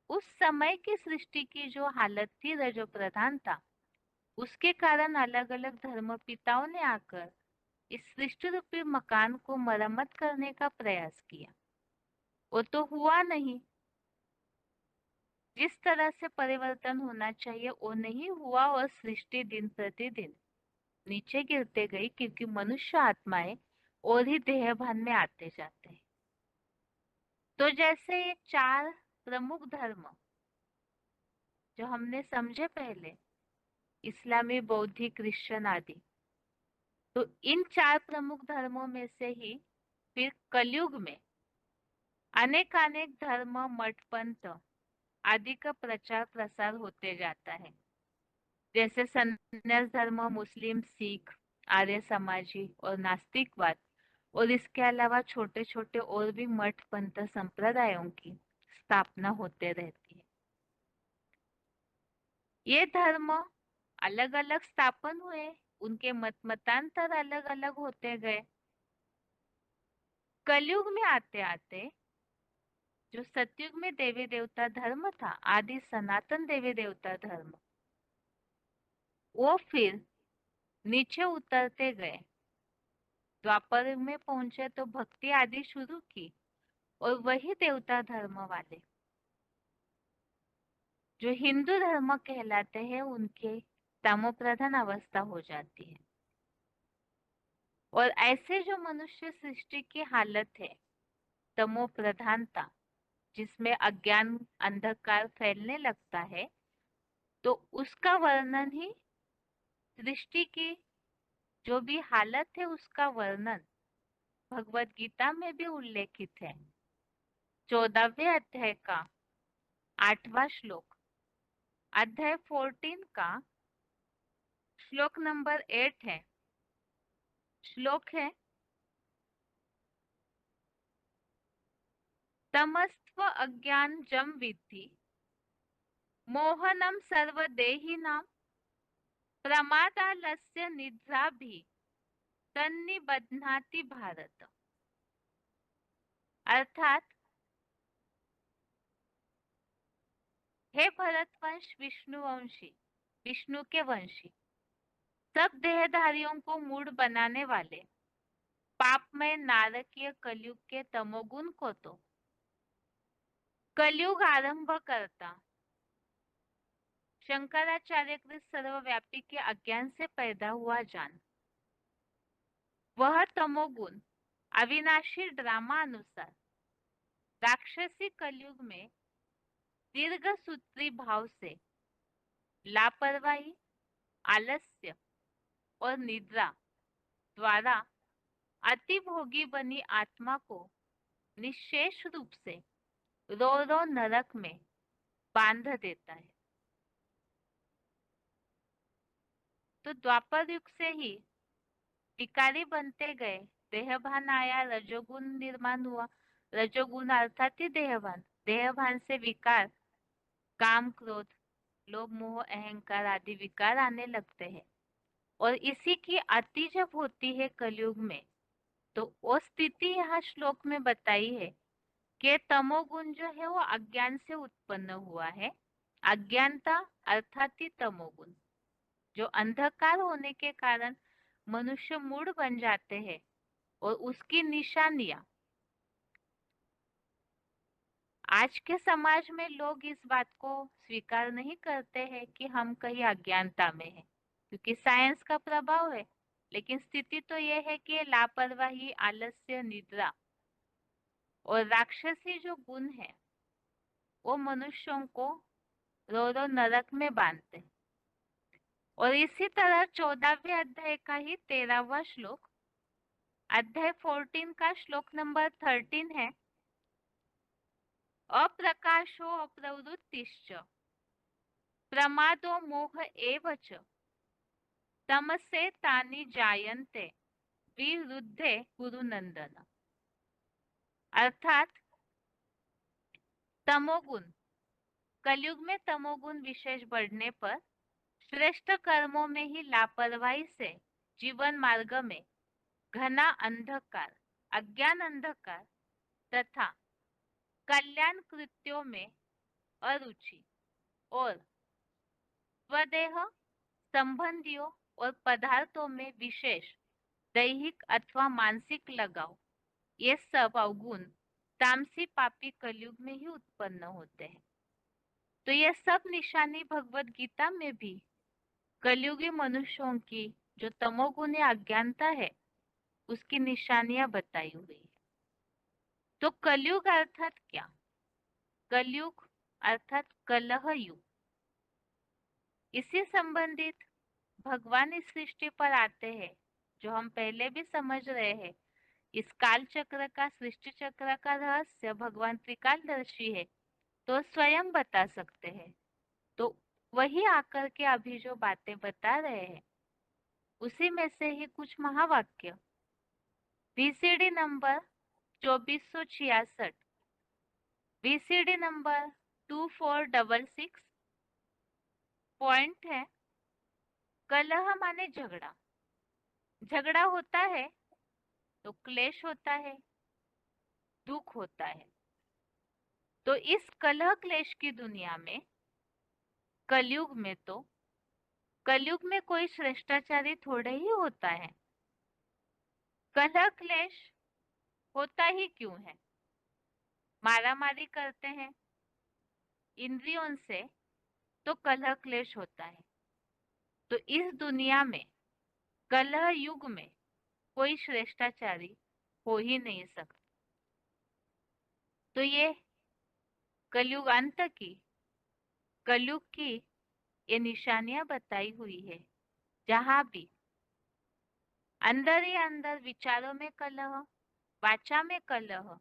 उस समय की सृष्टि की जो हालत थी, रजो प्रधान था, उसके कारण अलग अलग धर्म पिताओं ने आकर इस सृष्टि रूपी मकान को मरम्मत करने का प्रयास किया। वो तो हुआ नहीं, जिस तरह से परिवर्तन होना चाहिए वो नहीं हुआ, और सृष्टि दिन प्रतिदिन नीचे गिरते गई, क्योंकि मनुष्य आत्माएं और ही देहभान में आते जाते हैं। तो जैसे ये 4 प्रमुख धर्म जो हमने समझे पहले, इस्लामी, बौद्धिक, क्रिश्चियन आदि, तो इन 4 प्रमुख धर्मों में से ही फिर कलयुग में अनेक अनेक धर्म, मठ, पंथ आदि का प्रचार प्रसार होते जाता है। जैसे संन्यास धर्म, मुस्लिम, सिख, आर्य समाजी और नास्तिकवाद, और इसके अलावा छोटे छोटे और भी मठ, पंथ, संप्रदायों की स्थापना होते रहती है। ये धर्म अलग अलग स्थापन हुए, उनके मत मतांतर अलग अलग होते गए। कलयुग में आते आते जो सतयुग में देवी देवता धर्म था, आदि सनातन देवी देवता धर्म, वो फिर नीचे उतरते गए। द्वापर में पहुंचे तो भक्ति आदि शुरू की, और वही देवता धर्म वाले जो हिंदू धर्म कहलाते हैं, उनके तमो प्रधान अवस्था हो जाती है। और ऐसे जो मनुष्य सृष्टि की हालत है तमो प्रधानता, जिसमें अज्ञान अंधकार फैलने लगता है, तो उसका वर्णन ही सृष्टि की जो भी हालत है उसका वर्णन भगवत गीता में भी उल्लेखित है। 14वें अध्याय का 8वां श्लोक, अध्याय 14 का श्लोक नंबर 8 है। श्लोक है, तमस्त्व अज्ञान जम विद्धि मोहनम सर्वदेहिनां प्रमादालस्य निद्राभि तन्निबध्नाति भारत। अर्थात, हे भरतवंश विष्णुवंशी, विष्णु के वंशी, सब देहधारियों को मूढ़ बनाने वाले पापमय नारकीय कलयुग के तमोगुण को तो कलयुग आरंभ करता शंकराचार्य कृत सर्वव्यापी के अज्ञान से पैदा हुआ जान। वह तमोगुण अविनाशी ड्रामा अनुसार राक्षसी कलयुग में दीर्घ सूत्री भाव से लापरवाही, आलस्य और निद्रा द्वारा अति भोगी बनी आत्मा को निशेष रूप से रो रो नरक में बांध देता है। तो द्वापर युग से ही विकारी बनते गए, देहभान आया, रजोगुण निर्माण हुआ। रजोगुण अर्थात ही देहभान, देहभान से विकार, काम, क्रोध, लोभ, मोह, अहंकार आदि विकार आने लगते हैं। और इसी की अति जब होती है कलयुग में, तो वो स्थिति यहाँ श्लोक में बताई है कि तमोगुण जो है वो अज्ञान से उत्पन्न हुआ है। अज्ञानता अर्थात ही तमोगुण, जो अंधकार होने के कारण मनुष्य मूढ़ बन जाते हैं। और उसकी निशानियां आज के समाज में लोग इस बात को स्वीकार नहीं करते हैं कि हम कहीं अज्ञानता में हैं, क्योंकि साइंस का प्रभाव है। लेकिन स्थिति तो यह है कि लापरवाही, आलस्य, निद्रा और राक्षसी जो गुण है वो मनुष्यों को रो रो नरक में बांधते हैं। और इसी तरह 14वें अध्याय का ही 13वां श्लोक, अध्याय 14 का श्लोक नंबर 13 है, अप्रकाशो अप्रवृत्तिश्च प्रमादो मोह एव च तमसे तानि जायन्ते विरुद्धे गुरुनंदन। अर्थात, तमोगुण, कलयुग में तमोगुण विशेष बढ़ने पर श्रेष्ठ कर्मों में ही लापरवाही से जीवन मार्ग में घना अंधकार, अज्ञान अंधकार तथा कल्याण कृत्यों में अरुचि और स्वदेह संबंधियों और पदार्थों में विशेष दैहिक अथवा मानसिक लगाव, ये सब अवगुण तामसी पापी कलयुग में ही उत्पन्न होते हैं। तो ये सब निशानी भगवत गीता में भी कलयुगी मनुष्यों की जो तमोगुण या अज्ञानता है उसकी निशानियां बताई हुई है। तो कलयुग अर्थात क्या? कलयुग अर्थात कलह युग। इसी संबंधित भगवान इस सृष्टि पर आते हैं, जो हम पहले भी समझ रहे हैं। इस काल चक्र का, सृष्टि चक्र का रहस्य भगवान त्रिकालदर्शी है, तो स्वयं बता सकते हैं। तो वही आकर के अभी जो बातें बता रहे हैं उसी में से ही कुछ महावाक्य। VCD number 2466, VCD number 2466, point है, कलह माने झगड़ा। झगड़ा होता है तो क्लेश होता है, दुख होता है। तो इस कलह क्लेश की दुनिया में, कलयुग में, तो कलयुग में कोई श्रेष्ठाचारी थोड़े ही होता है। कलह क्लेश होता ही क्यों है? मारा मारी करते हैं इंद्रियों से, तो कलह क्लेश होता है। तो इस दुनिया में, कलह युग में, कोई श्रेष्ठाचारी हो ही नहीं सकता। तो ये कलयुग अंत की, कलयुग की ये निशानियां बताई हुई है। जहां भी अंदर ही अंदर विचारों में कलह, वाचा में कलह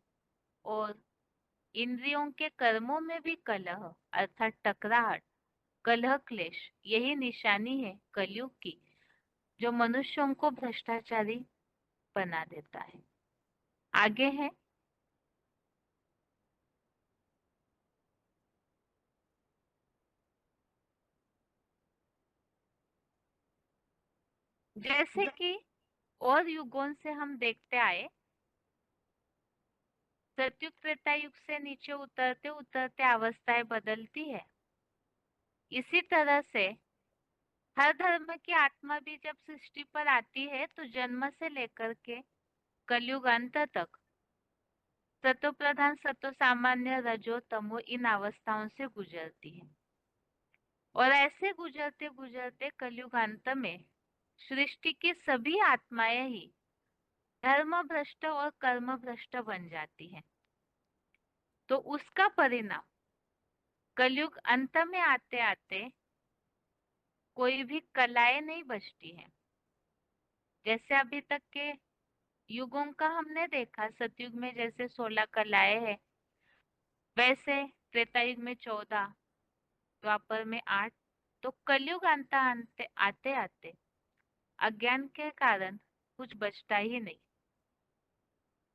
और इंद्रियों के कर्मों में भी कलह अर्थात टकराहट, कलह क्लेश, यही निशानी है कलयुग की, जो मनुष्यों को भ्रष्टाचारी बना देता है। आगे है, जैसे कि और युगों से हम देखते आए, सतयुग त्रेता युग से नीचे उतरते उतरते अवस्थाएं बदलती है। इसी तरह से हर धर्म की आत्मा भी जब सृष्टि पर आती है तो जन्म से लेकर के कलयुग अंत तक सतो प्रधान, सतो सामान्य, रजो तमो इन अवस्थाओं से गुजरती है। और ऐसे गुजरते गुजरते कलयुग अंत में सृष्टि की सभी आत्माएं ही धर्म भ्रष्ट और कर्म भ्रष्ट बन जाती है। तो उसका परिणाम कलयुग अंत में आते आते कोई भी कलाएं नहीं बचती हैं। जैसे अभी तक के युगों का हमने देखा, सतयुग में जैसे 16 कलाएं हैं, वैसे त्रेता युग में 14, द्वापर में 8। तो कलयुग अंत आते आते आते अज्ञान के कारण कुछ बचता ही नहीं।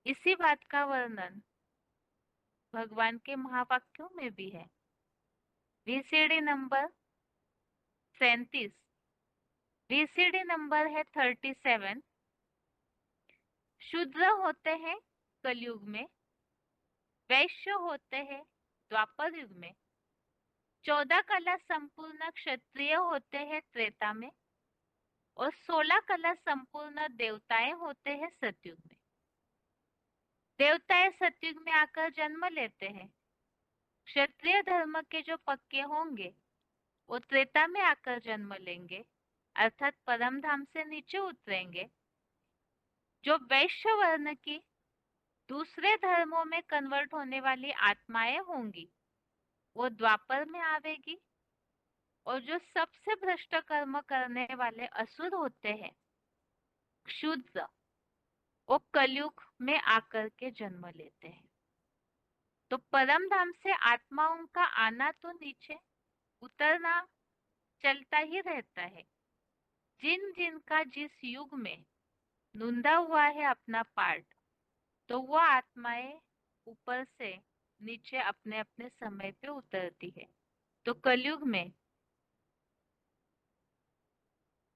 इसी बात का वर्णन भगवान के महावाक्यों में भी है। वीसीडी नंबर 37, वीसीडी नंबर है 37। शूद्र होते हैं कलयुग में, वैश्य होते हैं द्वापर युग में, 14 कला संपूर्ण क्षत्रिय होते हैं त्रेता में, और 16 कला संपूर्ण देवताएं होते हैं सतयुग में। देवताएं सतयुग में आकर जन्म लेते हैं। क्षत्रिय धर्म के जो पक्के होंगे वो त्रेता में आकर जन्म लेंगे, अर्थात परम धाम से नीचे उतरेंगे। जो वैश्य वर्ण की दूसरे धर्मों में कन्वर्ट होने वाली आत्माएं होंगी वो द्वापर में आवेगी, और जो सबसे भ्रष्ट कर्म करने वाले असुर होते हैं क्षुद्र, वो कलयुग में आकर के जन्म लेते हैं। तो परम धाम से आत्माओं का आना तो नीचे उतरना चलता ही रहता है। जिन जिन का जिस युग में नूंदा हुआ है अपना पार्ट, तो वो आत्माएं ऊपर से नीचे अपने अपने समय पे उतरती है। तो कलयुग में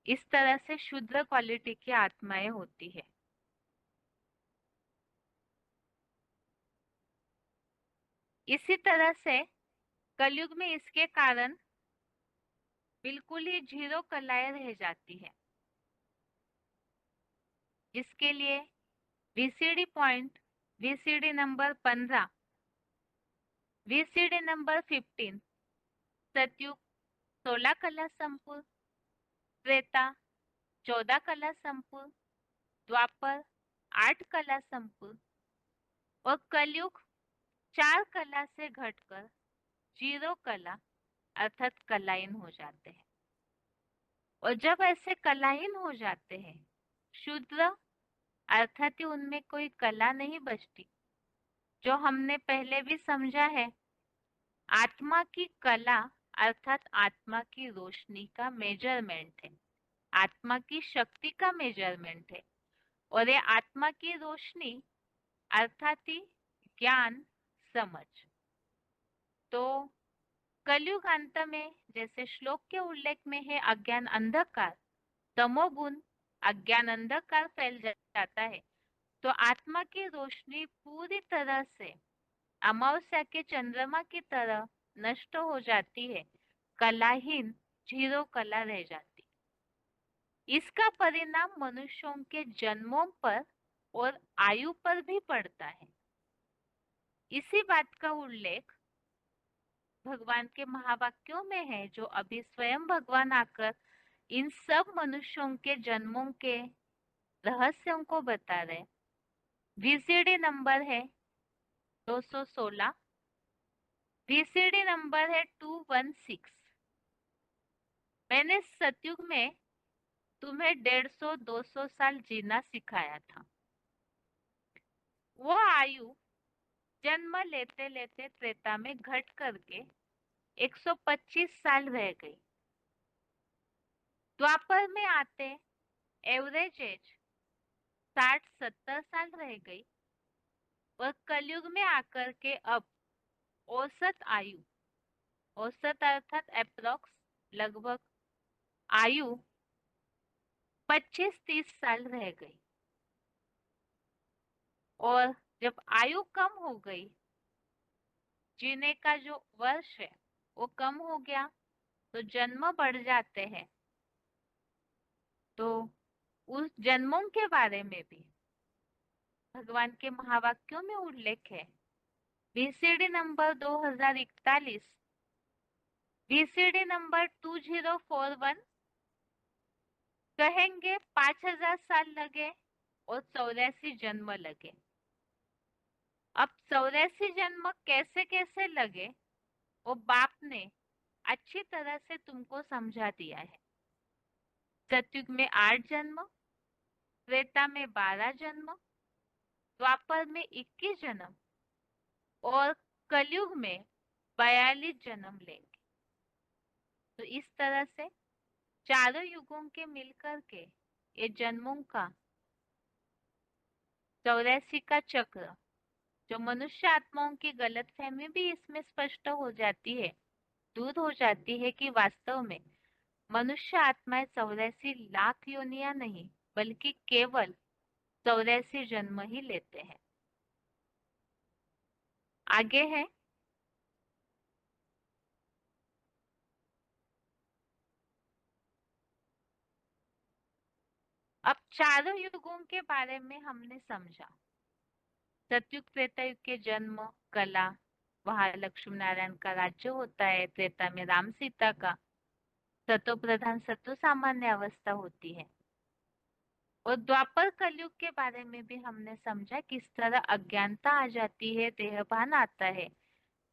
इस तरह से शुद्र क्वालिटी की आत्माएं होती है। इसी तरह से कलयुग में इसके कारण बिल्कुल ही जीरो कलाएं रह जाती है, जिसके लिए VCD point, VCD number 15, VCD number 15, सतयुग 16 कला संपूर्ण, त्रेता 14 कला संपूर्ण, द्वापर 8 कला संपूर्ण, और कलयुग 4 कला से घटकर जीरो कला अर्थात कलाहीन हो जाते हैं। और जब ऐसे कलाहीन हो जाते हैं, शूद्र अर्थात ही उनमें कोई कला नहीं बचती। जो हमने पहले भी समझा है, आत्मा की कला अर्थात आत्मा की रोशनी का मेजरमेंट है, आत्मा की शक्ति का मेजरमेंट है। और ये आत्मा की रोशनी अर्थात ही ज्ञान, समझ। तो कलयुग अंत में जैसे श्लोक के उल्लेख में है, अज्ञान अंधकार, तमोगुण, अज्ञान अंधकार फैल जाता है, तो आत्मा की रोशनी पूरी तरह से अमावस्या के चंद्रमा की तरह नष्ट हो जाती है, कलाहीन जीरो कला रह जाती। इसका परिणाम मनुष्यों के जन्मों पर और आयु पर भी पड़ता है। इसी बात का उल्लेख भगवान के महावाक्यों में है, जो अभी स्वयं भगवान आकर इन सब मनुष्यों के जन्मों के रहस्यों को बता रहे। वीसीडी नंबर है 216, वीसीडी नंबर है 216। मैंने सतयुग में तुम्हें 150-200 साल जीना सिखाया था। वो आयु जन्म लेते लेते त्रेता में घट करके 125 साल रह गई। द्वापर में आते एवरेज एज 60-70 साल रह गई और कलयुग में आकर के अब औसत आयु, औसत अर्थात अप्रोक्स, लगभग आयु 25-30 साल रह गई। और जब आयु कम हो गई, जीने का जो वर्ष है वो कम हो गया, तो जन्म बढ़ जाते हैं। तो उस जन्मों के बारे में भी भगवान के महावाक्यों में उल्लेख है। वीसीडी नंबर 2041, वीसीडी नंबर 2041 कहेंगे 5000 साल लगे और 84 जन्म लगे। अब 84 जन्म कैसे कैसे लगे वो बाप ने अच्छी तरह से तुमको समझा दिया है। सतयुग में 8 जन्म, त्रेता में 12 जन्म, द्वापर में 21 जन्म और कलयुग में 42 जन्म लेंगे। तो इस तरह से चारों युगों के मिलकर के ये जन्मों का 84 का चक्र, जो मनुष्य आत्माओं की गलतफहमी भी इसमें स्पष्ट हो जाती है, दूर हो जाती है कि वास्तव में मनुष्य आत्माएं 84 लाख योनियां नहीं, बल्कि केवल 84 जन्म ही लेते हैं। आगे है अब चारों युगों के बारे में हमने समझा। सतयुग त्रेता युग के जन्म, कला, वहां लक्ष्मी नारायण का राज्य होता है। त्रेता में राम सीता का सतो प्रधान सतो सामान्य अवस्था होती है। और द्वापर कलयुग के बारे में भी हमने समझा, किस तरह अज्ञानता आ जाती है, देहभान आता है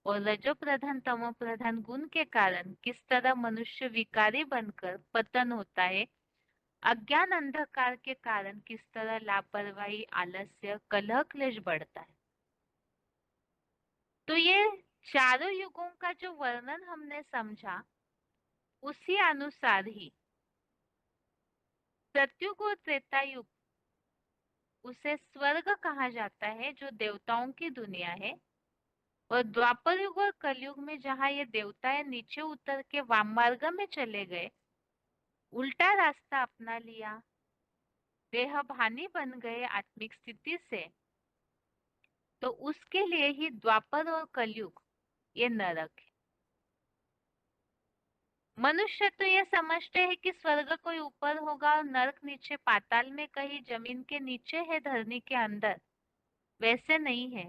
और रजो प्रधान तमो प्रधान गुण के कारण किस तरह मनुष्य विकारी बनकर पतन होता है। अज्ञान अंधकार के कारण किस तरह लापरवाही, आलस्य, कलह, क्लेश बढ़ता है। तो ये चारों युगों का जो वर्णन हमने समझा, उसी अनुसार ही सतयुग और त्रेता युग, उसे स्वर्ग कहा जाता है, जो देवताओं की दुनिया है। और द्वापर युग और कलयुग में जहाँ ये देवताएं नीचे उतर के वाम मार्ग में चले गए, उल्टा रास्ता अपना लिया, देहभानी बन गए आत्मिक स्थिति से, तो उसके लिए ही द्वापर और कलयुग ये नरक है। मनुष्य तो ये समझते हैं कि स्वर्ग कोई ऊपर होगा और नरक नीचे पाताल में कहीं जमीन के नीचे है, धरनी के अंदर। वैसे नहीं है,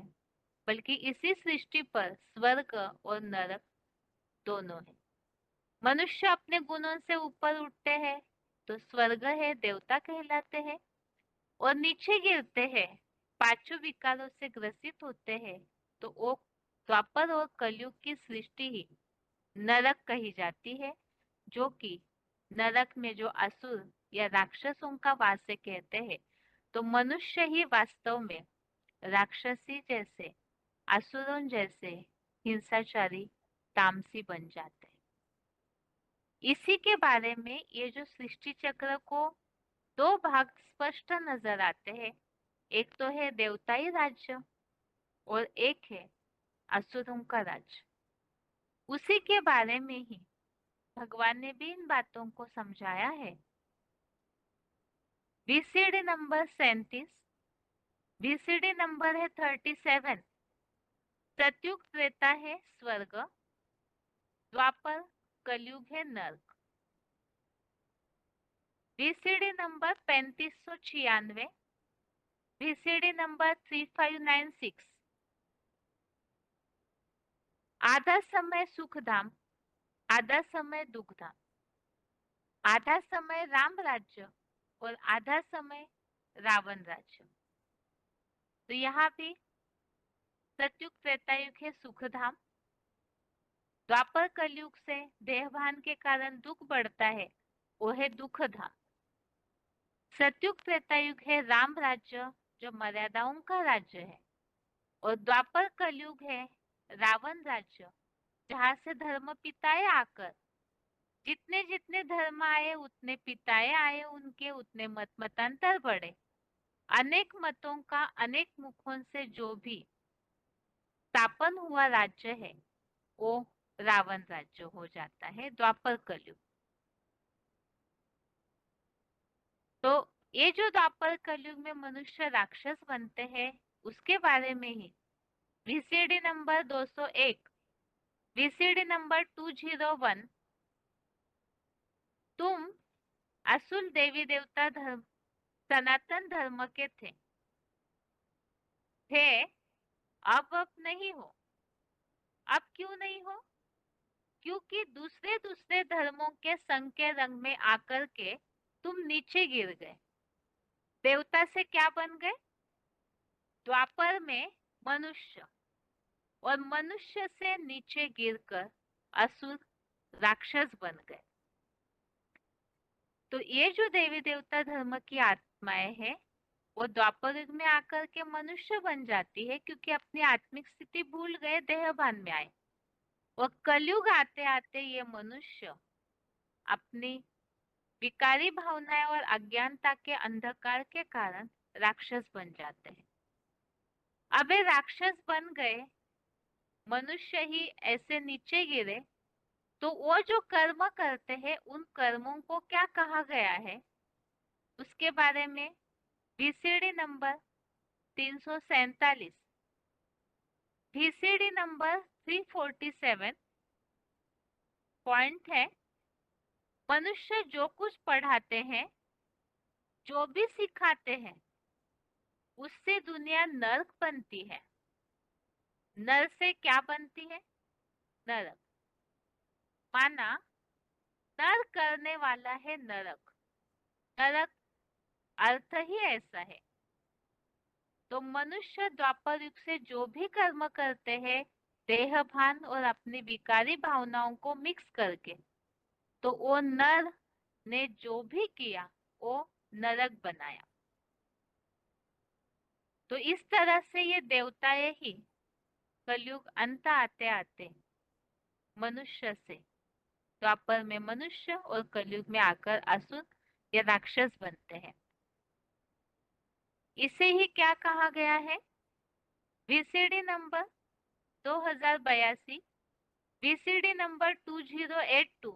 बल्कि इसी सृष्टि पर स्वर्ग और नरक दोनों है। मनुष्य अपने गुणों से ऊपर उठते हैं तो स्वर्ग है, देवता कहलाते हैं, और नीचे गिरते हैं, पांचों विकारों से ग्रसित होते हैं, तो वो द्वापर और कलयुग की सृष्टि ही नरक कही जाती है। जो कि नरक में जो असुर या राक्षसों का वास है कहते हैं, तो मनुष्य ही वास्तव में राक्षसी जैसे, असुरों जैसे हिंसाचारी, तामसी बन जाते हैं। इसी के बारे में ये जो सृष्टि चक्र को दो भाग स्पष्ट नजर आते हैं, एक तो है देवताई राज्य और एक है असुरों का राज्य। उसी के बारे में ही भगवान ने भी इन बातों को समझाया है। वीसीडी नंबर 37, वीसीडी नंबर है 37, सतयुग त्रेता है स्वर्ग, द्वापर कलयुग है नर्क। VCD number 3596, VCD number 3596। आधा समय सुखधाम, आधा समय दुखधाम, आधा समय राम राज्य और आधा समय रावण राज्य। तो यहाँ भी सतयुग त्रेतायुग है सुखधाम, द्वापर कलयुग से देहभान के कारण दुख बढ़ता है, वो है दुखधाम। सतयुग त्रेतायुग है राम राज्य, जो मर्यादाओं का राज्य है, और द्वापर कलयुग है रावण राज्य, जहां से धर्म पिताए आकर, जितने जितने धर्म आए उतने पिताए आए, उनके उतने मत मतांतर बढ़े, अनेक मतों का अनेक मुखों से जो भी स्थापन हुआ राज्य है वो रावण राज्य हो जाता है द्वापर कलयुग। तो ये जो द्वापर कलयुग में मनुष्य राक्षस बनते हैं उसके बारे में ही वीसीडी नंबर 201, वीसीडी नंबर 201। तुम असुर देवी देवता धर्म, सनातन धर्म के थे, अब नहीं हो। अब क्यों नहीं हो? क्योंकि दूसरे दूसरे धर्मों के संग के रंग में आकर के तुम नीचे गिर गए। देवता से क्या बन गए? द्वापर में मनुष्य, और मनुष्य से नीचे गिरकर असुर राक्षस बन गए। तो ये जो देवी देवता धर्म की आत्माएं हैं वो द्वापर युग में आकर के मनुष्य बन जाती है, क्योंकि अपनी आत्मिक स्थिति भूल गए, देहभान में आए। और कलयुग आते आते ये मनुष्य अपनी विकारी भावनाएं और अज्ञानता के अंधकार के कारण राक्षस बन जाते हैं। अब ये राक्षस बन गए, मनुष्य ही ऐसे नीचे गिरे, तो वो जो कर्म करते हैं उन कर्मों को क्या कहा गया है उसके बारे में VCD number 347, VCD number 347 point है, मनुष्य जो कुछ पढ़ाते हैं, जो भी सिखाते हैं, उससे दुनिया नरक बनती है। नर से क्या बनती है? नरक। माना नर करने वाला है नरक, नरक अर्थ ही ऐसा है। तो मनुष्य द्वापर युग से जो भी कर्म करते हैं देहभान और अपनी विकारी भावनाओं को मिक्स करके, तो वो नर ने जो भी किया वो नरक बनाया। तो इस तरह से ये देवताएं ही कलयुग अंत आते आते मनुष्य से, द्वापर में मनुष्य और कलयुग में आकर असुर या राक्षस बनते हैं। इसे ही क्या कहा गया है? VCD number 2082, VCD number 2082।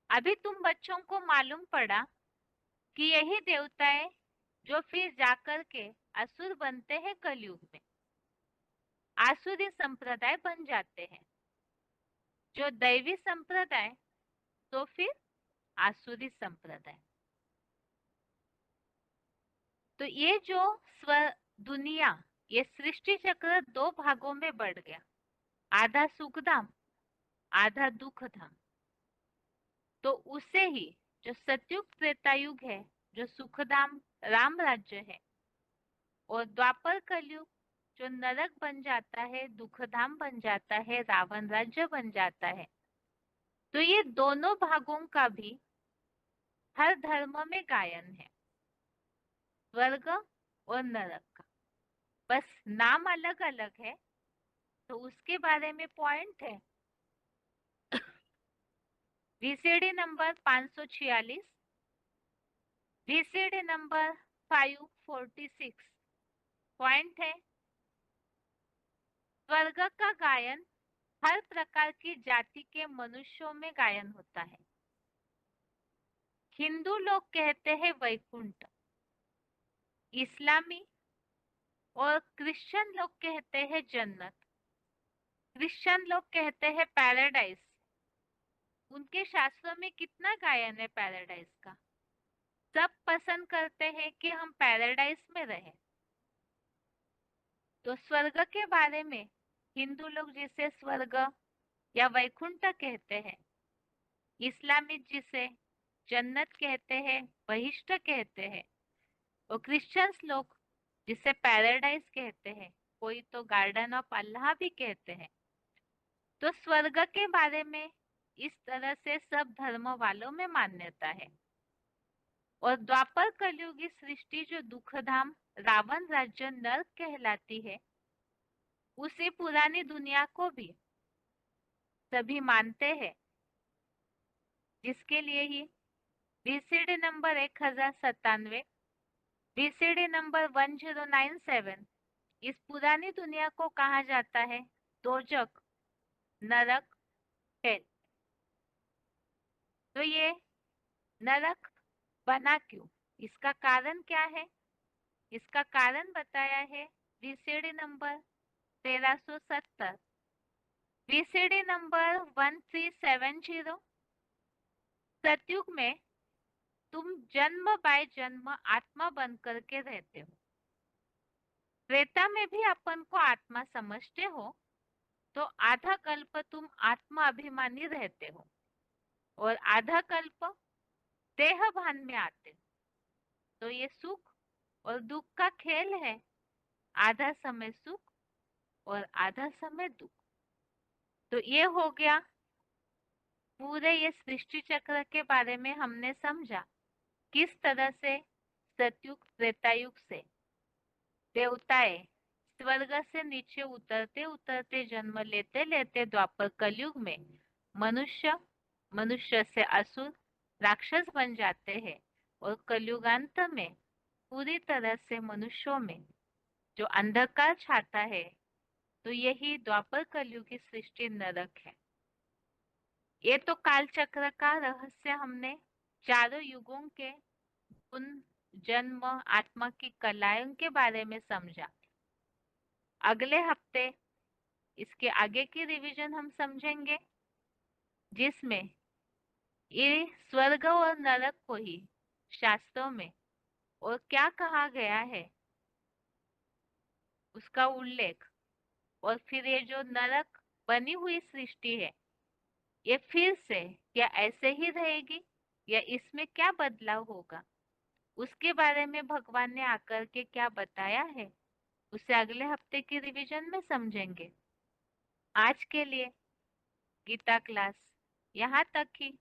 अभी तुम बच्चों को मालूम पड़ा कि यही देवताएं जो फिर जाकर के असुर बनते हैं कलयुग में, आसुरी संप्रदाय बन जाते हैं। जो दैवी संप्रदाय तो फिर आसुरी संप्रदाय। तो ये जो स्व दुनिया, ये सृष्टि चक्र दो भागों में बढ़ गया, आधा सुखधाम आधा दुखधाम। तो उसे ही जो सतयुग त्रेतायुग है, जो सुखधाम राम राज्य है, और द्वापर कलयुग जो नरक बन जाता है, दुखधाम बन जाता है, रावण राज्य बन जाता है। तो ये दोनों भागों का भी हर धर्म में गायन है, स्वर्ग और नरक का, बस नाम अलग अलग है। तो उसके बारे में पॉइंट है VCD number 546, VCD number 546। Point है स्वर्ग का गायन हर प्रकार की जाति के मनुष्यों में गायन होता है। हिंदू लोग कहते हैं वैकुंठ, इस्लामी और क्रिश्चियन लोग कहते हैं जन्नत, क्रिश्चियन लोग कहते हैं पैराडाइज। उनके शास्त्रों में कितना गायन है पैराडाइज का। सब पसंद करते हैं कि हम पैराडाइज में रहें। तो स्वर्ग के बारे में हिंदू लोग जिसे स्वर्ग या वैकुंठ कहते हैं, इस्लामिक जिसे जन्नत कहते हैं, बहिष्ठ कहते हैं, और क्रिश्चियंस लोग जिसे पैराडाइज कहते हैं, कोई तो गार्डन ऑफ अल्लाह भी कहते हैं। तो स्वर्ग के बारे में इस तरह से सब धर्म वालों में मान्यता है। और द्वापर कलयुगी सृष्टि जो दुखधाम रावण राज्य नर्क कहलाती है, उसी पुरानी दुनिया को भी सभी मानते हैं, जिसके लिए ही बीसीडी नंबर 1097, बीसीडी नंबर 1097 इस पुरानी दुनिया को कहा जाता है दोजक, नरक, हेल। तो ये नरक बना क्यों, इसका कारण क्या है? इसका कारण बताया है बीसीडी नंबर 1370, बीसीडी नंबर 1370। सतयुग में तुम जन्म बाय जन्म आत्मा बन करके रहते हो। त्रेता में भी अपन को आत्मा समझते हो, तो आधा कल्प तुम आत्मा अभिमानी रहते हो और आधा कल्प देह भान में आते हो। तो ये सुख और दुख का खेल है, आधा समय सुख और आधा समय दुख। तो ये हो गया पूरे ये सृष्टि चक्र के बारे में हमने समझा, किस तरह से सतयुग त्रेतायुग से देवताएं स्वर्ग से नीचे उतरते उतरते जन्म लेते लेते द्वापर कलयुग में मनुष्य, मनुष्य से असुर राक्षस बन जाते हैं, और कलयुगांत में पूरी तरह से मनुष्यों में जो अंधकार छाता है, तो यही द्वापर कलयुग की सृष्टि नरक है। ये तो काल चक्र का रहस्य हमने चारों युगों के उन जन्म आत्मा की कलाओं के बारे में समझा। अगले हफ्ते इसके आगे की रिवीजन हम समझेंगे, जिसमें ये स्वर्ग और नरक को ही शास्त्रों में और क्या कहा गया है उसका उल्लेख, और फिर ये जो नरक बनी हुई सृष्टि है, ये फिर से क्या ऐसे ही रहेगी या इसमें क्या बदलाव होगा, उसके बारे में भगवान ने आकर के क्या बताया है, उसे अगले हफ्ते की रिवीजन में समझेंगे। आज के लिए गीता क्लास यहाँ तक ही।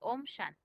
ओम शांति।